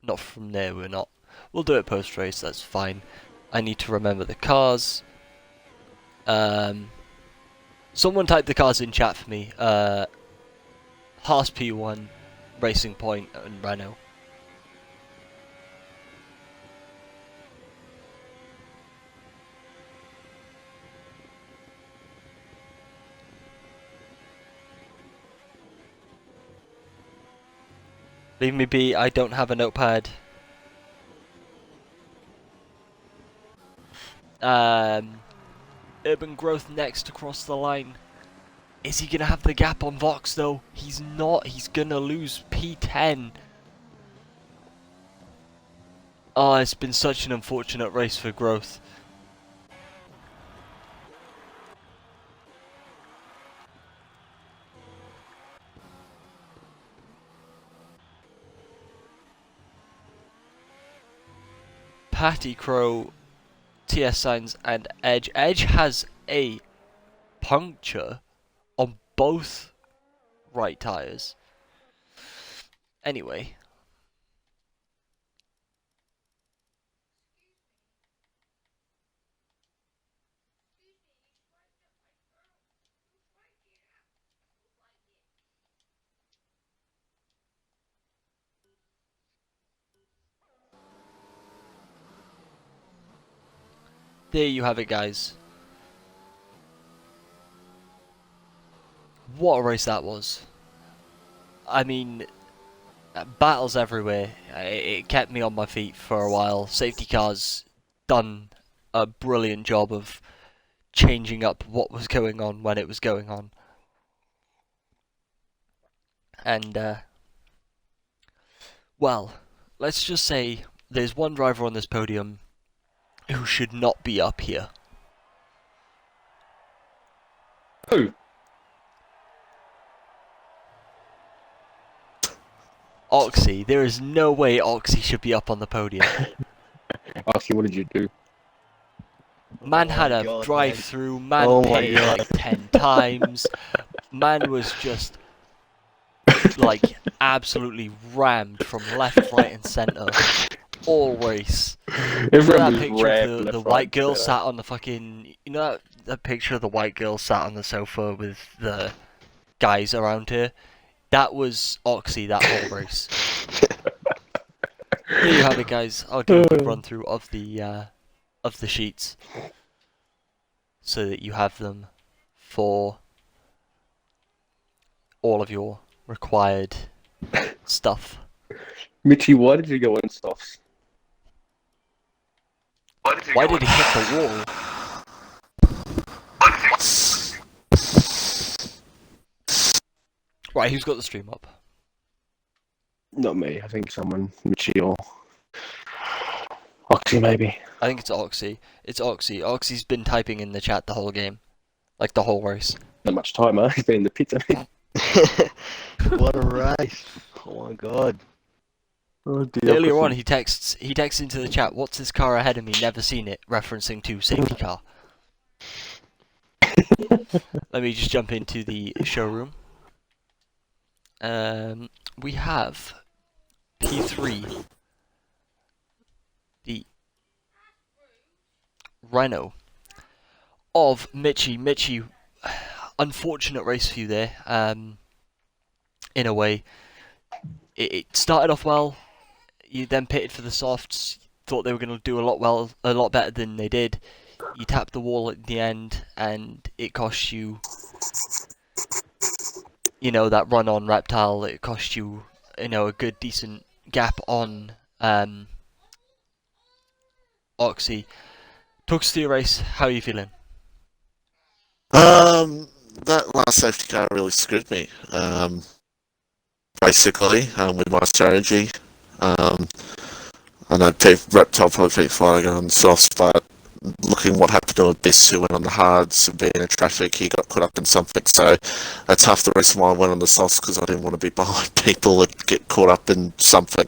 Not from there, we're not. We'll do it post-race, that's fine. I need to remember the cars. Someone type the cars in chat for me. Haas P1, Racing Point, and Renault. Leave me be, I don't have a notepad. Urban Growth next across the line. Is he going to have the gap on Vox though? He's not. He's going to lose P10. Oh, it's been such an unfortunate race for Growth. Patty Crow, TS Signs, and Edge. Edge has a puncture on both right tyres. Anyway. There you have it, guys. What a race that was. I mean, battles everywhere. It kept me on my feet for a while. Safety cars done a brilliant job of changing up what was going on when it was going on. And, well, let's just say there's one driver on this podium who should not be up here. Who? Oxy. There is no way Oxy should be up on the podium. Oxy, what did you do? Man Oh had my a God, drive-through, man Oh my pitted God. like 10 times, man was just, like, absolutely rammed from left, right and centre, all race. You know Everyone that was picture rammed of the left, white right, girl centre. sat on the fucking... You know that picture of the white girl sat on the sofa with the guys around her? That was Oxy that whole race. There you have it, guys. I'll do a quick run through of the sheets so that you have them for all of your required stuff. Mitchie, why did you go on softs? Why did he hit the wall? Right, who's got the stream up? Not me. I think someone, Mitchie or Oxy, maybe. I think it's Oxy. It's Oxy. Oxy's been typing in the chat the whole game. Like the whole race. Not much time, huh? He's been in the pits, I think. What a race! Oh my God. Oh dear. Earlier on, he texts into the chat, "What's this car ahead of me? Never seen it," referencing to safety car. Let me just jump into the showroom. We have P3, the Renault of Mitchie. Mitchie, unfortunate race for you there. In a way, it started off well. You then pitted for the softs. Thought they were going to do a lot better than they did. You tapped the wall at the end, and it cost you, that run on Reptile. It cost you, a good decent gap on Oxy. Talk us through your race. How are you feeling? That last safety car really screwed me. Basically, with my strategy. I know Reptile probably think flying on softs, but looking what happened to Abyss who went on the hards and being in traffic, he got caught up in something. So that's half the reason why I went on the softs, because I didn't want to be behind people and get caught up in something.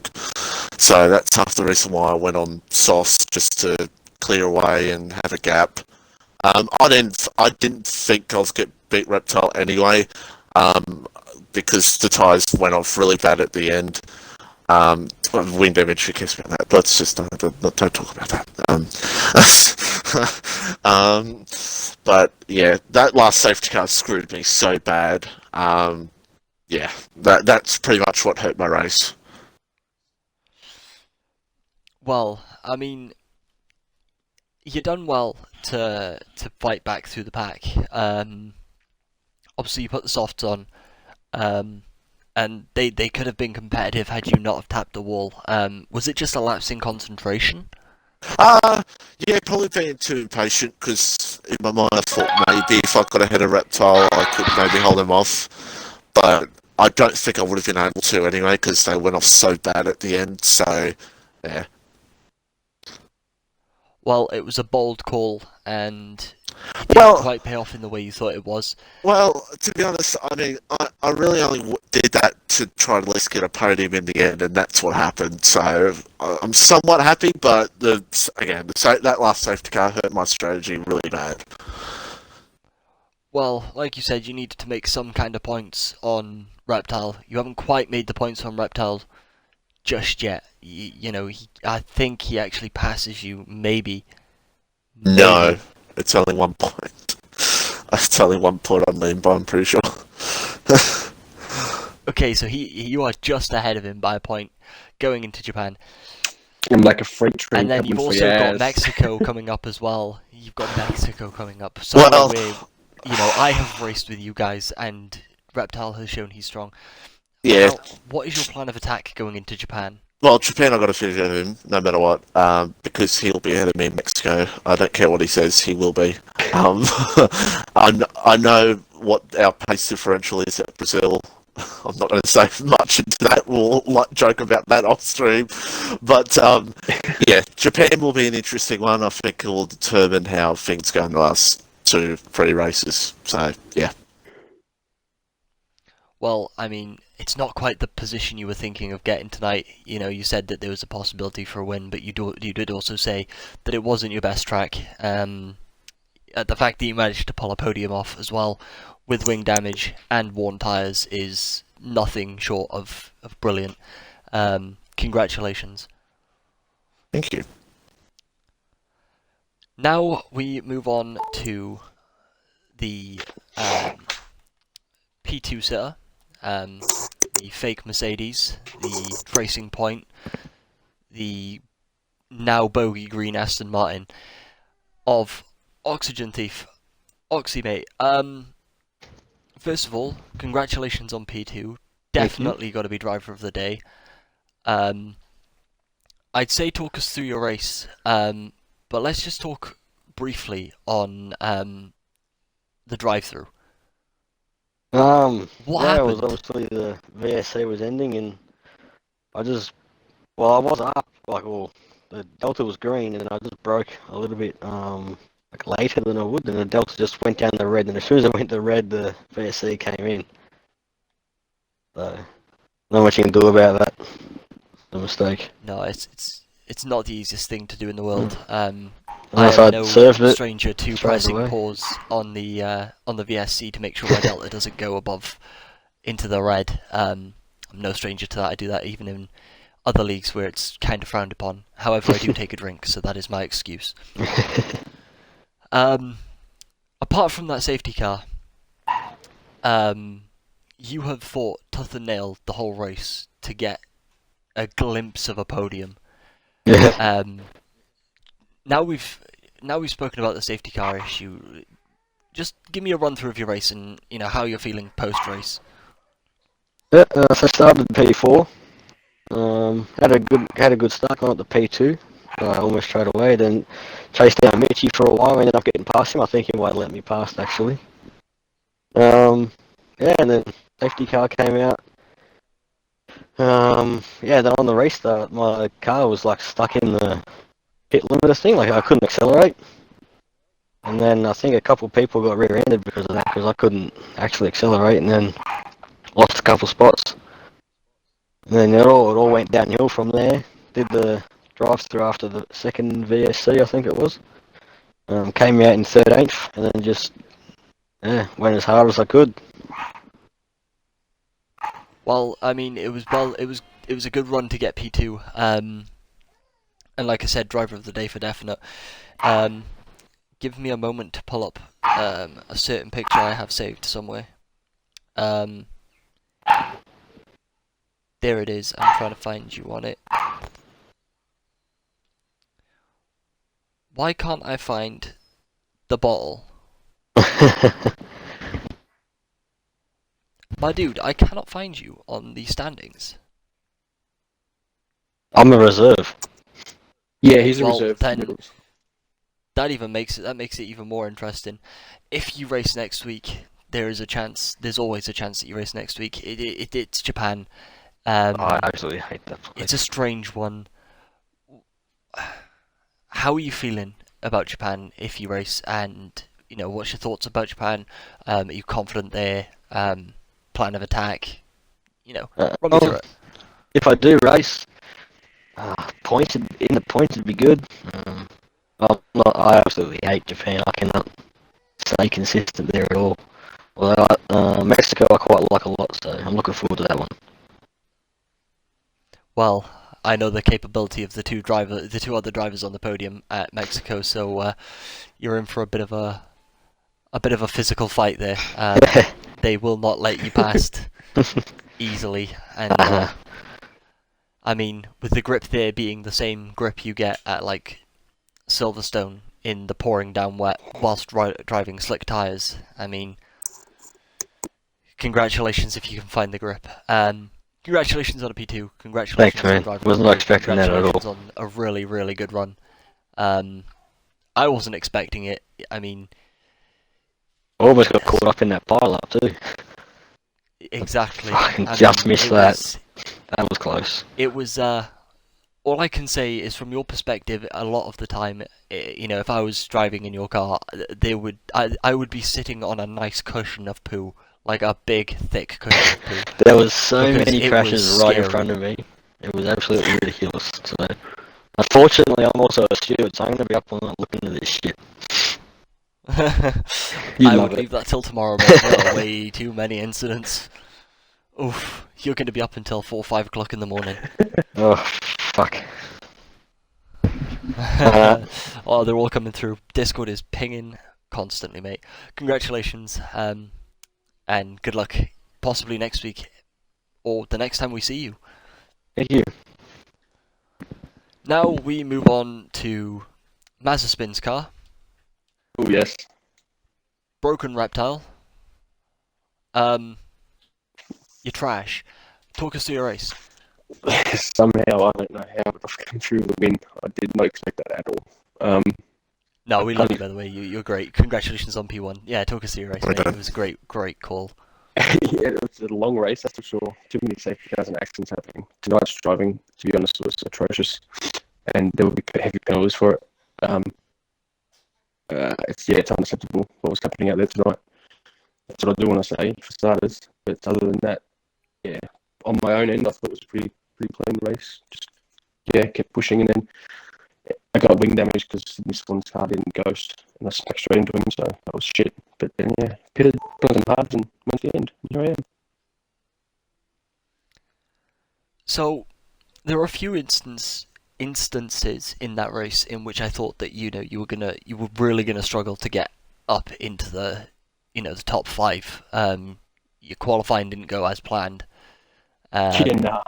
So that's half the reason why I went on softs, just to clear away and have a gap. I didn't think I was going to beat Reptile anyway, because the tyres went off really bad at the end. Wind damage, who cares about that? Let's just don't talk about that. But yeah, that last safety car screwed me so bad. Yeah, that's pretty much what hurt my race. Well, I mean, you done well to fight back through the pack. Obviously, you put the softs on, and they could have been competitive had you not have tapped the wall. Was it just a lapse in concentration? Yeah, probably being too impatient, because in my mind I thought maybe if I got ahead of Reptile I could maybe hold him off, but I don't think I would have been able to anyway, because they went off so bad at the end, so yeah. Well, it was a bold call, and it didn't quite pay off in the way you thought it was. Well, to be honest, I mean, I really only did that to try to at least get a podium in the end, and that's what happened. So I'm somewhat happy, but that last safety car hurt my strategy really bad. Well, like you said, you needed to make some kind of points on Reptile. You haven't quite made the points on Reptile just yet. I think he actually passes you, maybe. No, it's only 1 point. It's only 1 point on Limbo, I'm pretty sure. Okay, so you are just ahead of him by a point going into Japan. I'm like a freight train. And then you've coming for also your got ass. Mexico coming up as well. You've got Mexico coming up. So Well- I have raced with you guys, and Reptile has shown he's strong. Yeah. What is your plan of attack going into Japan? Well, Japan, I've got to finish ahead of him, no matter what, because he'll be ahead of me in Mexico. I don't care what he says, he will be. I know what our pace differential is at Brazil, I'm not going to say much into that. We'll joke about that off stream. But yeah, Japan will be an interesting one. I think it will determine how things go in the last 2-3 races. So yeah. Well, I mean, it's not quite the position you were thinking of getting tonight. You know, you said that there was a possibility for a win, but you did also say that it wasn't your best track. The fact that you managed to pull a podium off as well with wing damage and worn tyres is nothing short of brilliant. Congratulations. Thank you. Now we move on to the P2 sitter, the fake Mercedes, the Racing Point, the now bogey green Aston Martin of Oxygen Thief. Oxy, mate. First of all, congratulations on P2. Definitely got to be driver of the day. I'd say talk us through your race, but let's just talk briefly on the drive-through. What Yeah, it was happened? obviously the VSC was ending, and I was up, the delta was green, and I just broke a little bit, like later than I would, and the delta just went down the red, and as soon as I went to red, the VSC came in. So, not much you can do about that. The mistake. No, it's not the easiest thing to do in the world. I Unless am I'd no served it stranger to straight pressing away. pause on the VSC to make sure my delta doesn't go above into the red. I'm no stranger to that. I do that even in other leagues where it's kind of frowned upon. However, I do take a drink, so that is my excuse. Apart from that safety car, you have fought tooth and nail the whole race to get a glimpse of a podium. Yeah. Now we've spoken about the safety car issue. Just give me a run through of your race and how you're feeling post race. Yeah, so I started P4. Had a good start on at the P2. Almost straight away. Then chased down Mitchy for a while. Ended up getting past him. I think he might let me past actually. Yeah, and then safety car came out. Yeah, then on the restart, my car was like stuck in the pit limiter thing. Like I couldn't accelerate. And then I think a couple of people got rear-ended because of that, because I couldn't actually accelerate, and then lost a couple spots. And then it all went downhill from there. Did the drive-through after the second VSC, I think it was. Came out in 13th, and then just went as hard as I could. Well, I mean, it was a good run to get P2. And like I said, driver of the day for definite. Give me a moment to pull up a certain picture I have saved somewhere. There it is. I'm trying to find you on it. Why can't I find the bottle? My dude, I cannot find you on the standings. I'm a reserve. Yeah, he's a Well, reserve. then middles. that makes it even more interesting. If you race next week, there's always a chance that you race next week. It's Japan. I absolutely hate that place. It's a strange one. How are you feeling about Japan if you race? And what's your thoughts about Japan? Are you confident there? Plan of attack? Run me through it. If I do race, points in the points would be good. I absolutely hate Japan. I cannot stay consistent there at all. Although Mexico I quite like a lot, so I'm looking forward to that one. Well, I know the capability of the two other drivers on the podium at Mexico, so you're in for a bit of a physical fight there. They will not let you past easily, and I mean, with the grip there being the same grip you get at like Silverstone in the pouring down wet whilst driving slick tyres. I mean, congratulations if you can find the grip. Congratulations on a P2. Congratulations Thanks, man. on driving. Was not expecting that at all. Congratulations on a really, really good run. I wasn't expecting it. I mean, I almost got caught up in that pile up too. Exactly. Fucking I just mean, missed it that. was. That was close. It was. All I can say is, from your perspective, a lot of the time, you know, if I was driving in your car, I would be sitting on a nice cushion of poo, like a big, thick cushion of poo, There was so because many it was crashes right in scary. front of me. It was absolutely ridiculous. So, unfortunately, I'm also a steward, so I'm going to be up all night looking at this shit. You I love would it. leave that till tomorrow, mate. There are way too many incidents. Oof, you're going to be up until 4 or 5 o'clock in the morning. Oh, fuck. Uh, Oh, they're all coming through. Discord is pinging constantly, mate. Congratulations, and good luck. Possibly next week, or the next time we see you. Thank you. Now we move on to Mazespin's car. Oh, yes. Broken Reptile. You're trash. Talk us through your race. Somehow, I don't know how, but I've come through the win. I did not expect that at all. No, we love you, by the way. You're great. Congratulations on P1. Yeah, talk us through your race, Well mate. done. It was a great call. Yeah, it was a long race, that's for sure. Too many safety cars and accidents happening. Tonight's driving, to be honest, was atrocious, and there will be heavy penalties for it. It's unacceptable what was happening out there tonight. That's what I do want to say for starters. But other than that, yeah, on my own end, I thought it was pretty clean race. Just kept pushing, and then I got wing damage because this one's car didn't ghost, and I smacked straight into him, so that was shit. But then pitted, put on some hards, and went to the end. Here I am. So, there were a few instances in that race in which I thought that you were really gonna struggle to get up into the the top 5. Your qualifying didn't go as planned. Nah.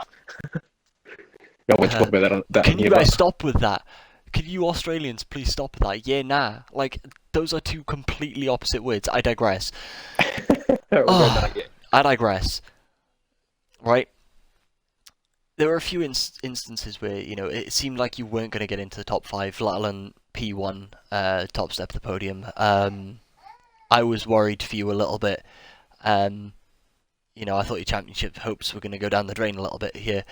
No, we'll talk about that Can here, you guys but stop with that? Can you Australians please stop with that? Yeah, nah. Like, those are two completely opposite words. I digress. I digress. Right? There were a few instances where, it seemed like you weren't going to get into the top 5, let alone P1, top step of the podium. I was worried for you a little bit. I thought your championship hopes were going to go down the drain a little bit here.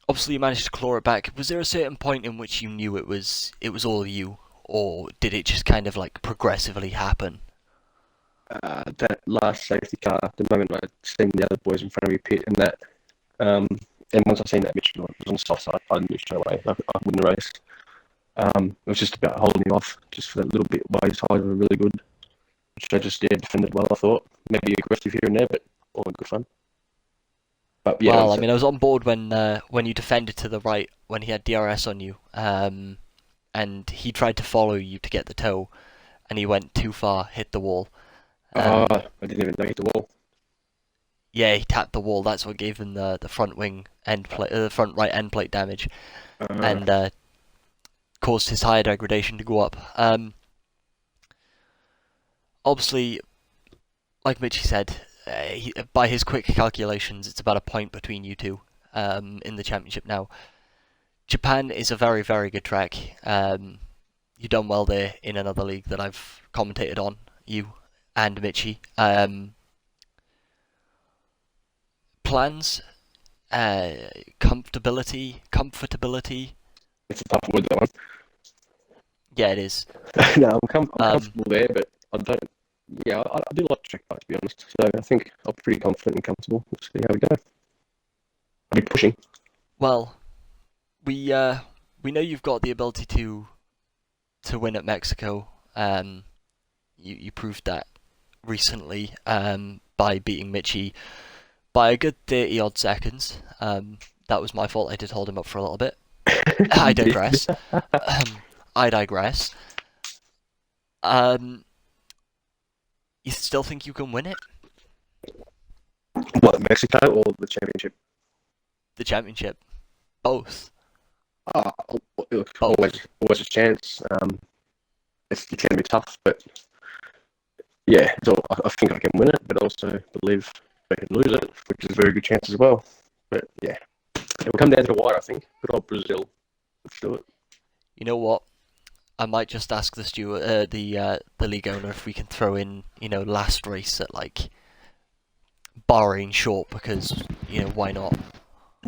Obviously, you managed to claw it back. Was there a certain point in which you knew it was all you, or did it just kind of like progressively happen? that last safety car, the moment I seen the other boys in front of me pit, and that, and once I seen that Mitchell was on the soft side, I knew straight away I wouldn't race. It was just about holding me off, just for that little bit while his highs were really good, which I just defended well. I thought maybe aggressive here and there, but all in good fun. But yeah, Well, I mean, I was on board when you defended to the right when he had DRS on you, and he tried to follow you to get the toe, and he went too far, hit the wall. I didn't even know he hit the wall. Yeah, he tapped the wall. That's what gave him the front wing end plate, the front right end plate damage, and caused his tire degradation to go up. Obviously, like Mitchie said, by his quick calculations, it's about a point between you two in the championship now. Japan is a very, very good track. You've done well there in another league that I've commentated on, you and Mitchie. Plans, comfortability. It's a tough word, that one. Yeah, it is. No, I'm comfortable there, but I don't. Yeah, I do like track bike, to be honest. So I think I'm pretty confident and comfortable. We'll see how we go. I'll be pushing. Well, we know you've got the ability to win at Mexico. You proved that recently by beating Mitchie by a good 30 odd seconds. That was my fault. I did hold him up for a little bit. I digress. I digress. You still think you can win it? What, Mexico or the championship? The championship? Both. Look, always a chance. It's going to be tough, but yeah, I think I can win it, but also believe I can lose it, which is a very good chance as well. But yeah, it will come down to the wire, I think. Good old Brazil. Let's do it. You know what? I might just ask the league owner if we can throw in, last race at like Bahrain short because, you know, why not?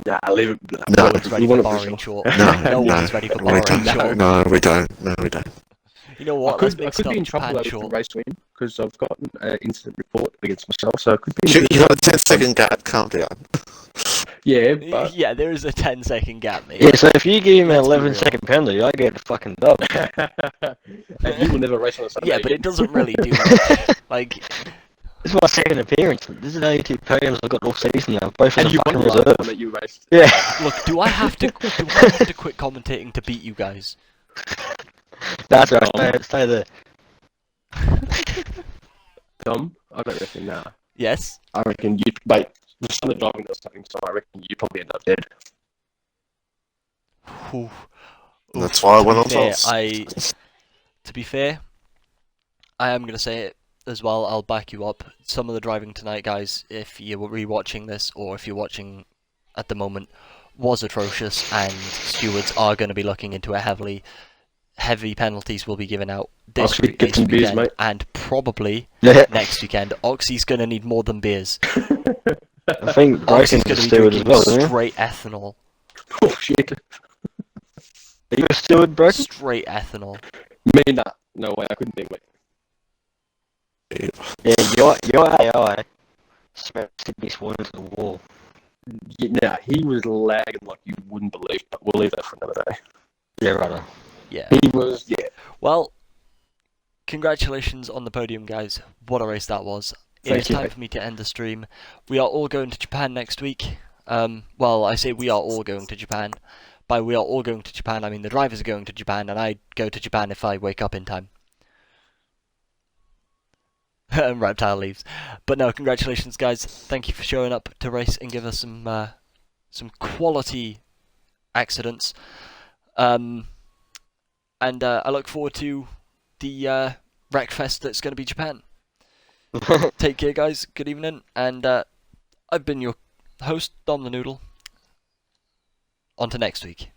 Nah, leave it. No. No one's ready for Bahrain short. No, No no, one's ready for we Bahrain don't. short. No, we don't. No, we don't. You know I what? Let's could, I make could be in trouble Japan though with the short. race win because I've got an incident report against myself, so I could be. You got a 10-second gap. Calm down. Yeah, but Yeah, there is a 10-second gap, mate. Yeah, so if you give him an Let's be 11-second penalty, I get a fucking dub. and you will never race on a Sunday. Yeah, but it again. doesn't really do much. Like, This is my second appearance. This is the only two podiums I've got all season now. Both in And the you won fucking the last reserve. one that you raced. Yeah. look, do I have to quit commentating to beat you guys? That's right. Stay there. Tom, I don't reckon. Nah, Yes. I reckon you'd mate. The sun of driving or something, so I reckon you'd probably end up dead. Ooh. That's why I To went be on fair, false. To be fair, I am gonna say it as well. I'll back you up. Some of the driving tonight, guys, if you were rewatching this or if you're watching at the moment, was atrocious, and stewards are going to be looking into it heavily. Heavy penalties will be given out this Oxley, get some beers, weekend mate. and probably Yeah. next weekend. Oxy's going to need more than beers. I think Oxy's Broken's going a to be steward as drinking well, isn't he? straight ethanol. Oh shit! Are you a steward, Broken? Straight ethanol. Me, nah, no way, I couldn't do it. Yeah, your AI smashed Sydney Swan into the wall. Yeah, he was lagging like you wouldn't believe, but we'll leave that for another day. Yeah, right. Yeah. He was, yeah. Well, congratulations on the podium, guys. What a race that was. Thank It's you, time mate. for me to end the stream. We are all going to Japan next week. Well, I say we are all going to Japan. By we are all going to Japan, I mean the drivers are going to Japan, and I go to Japan if I wake up in time. And Reptile leaves. But no, congratulations, guys. Thank you for showing up to race and give us some quality accidents. And I look forward to the Wreckfest that's going to be Japan. Take care, guys. Good evening. And I've been your host, Dom the Noodle. On to next week.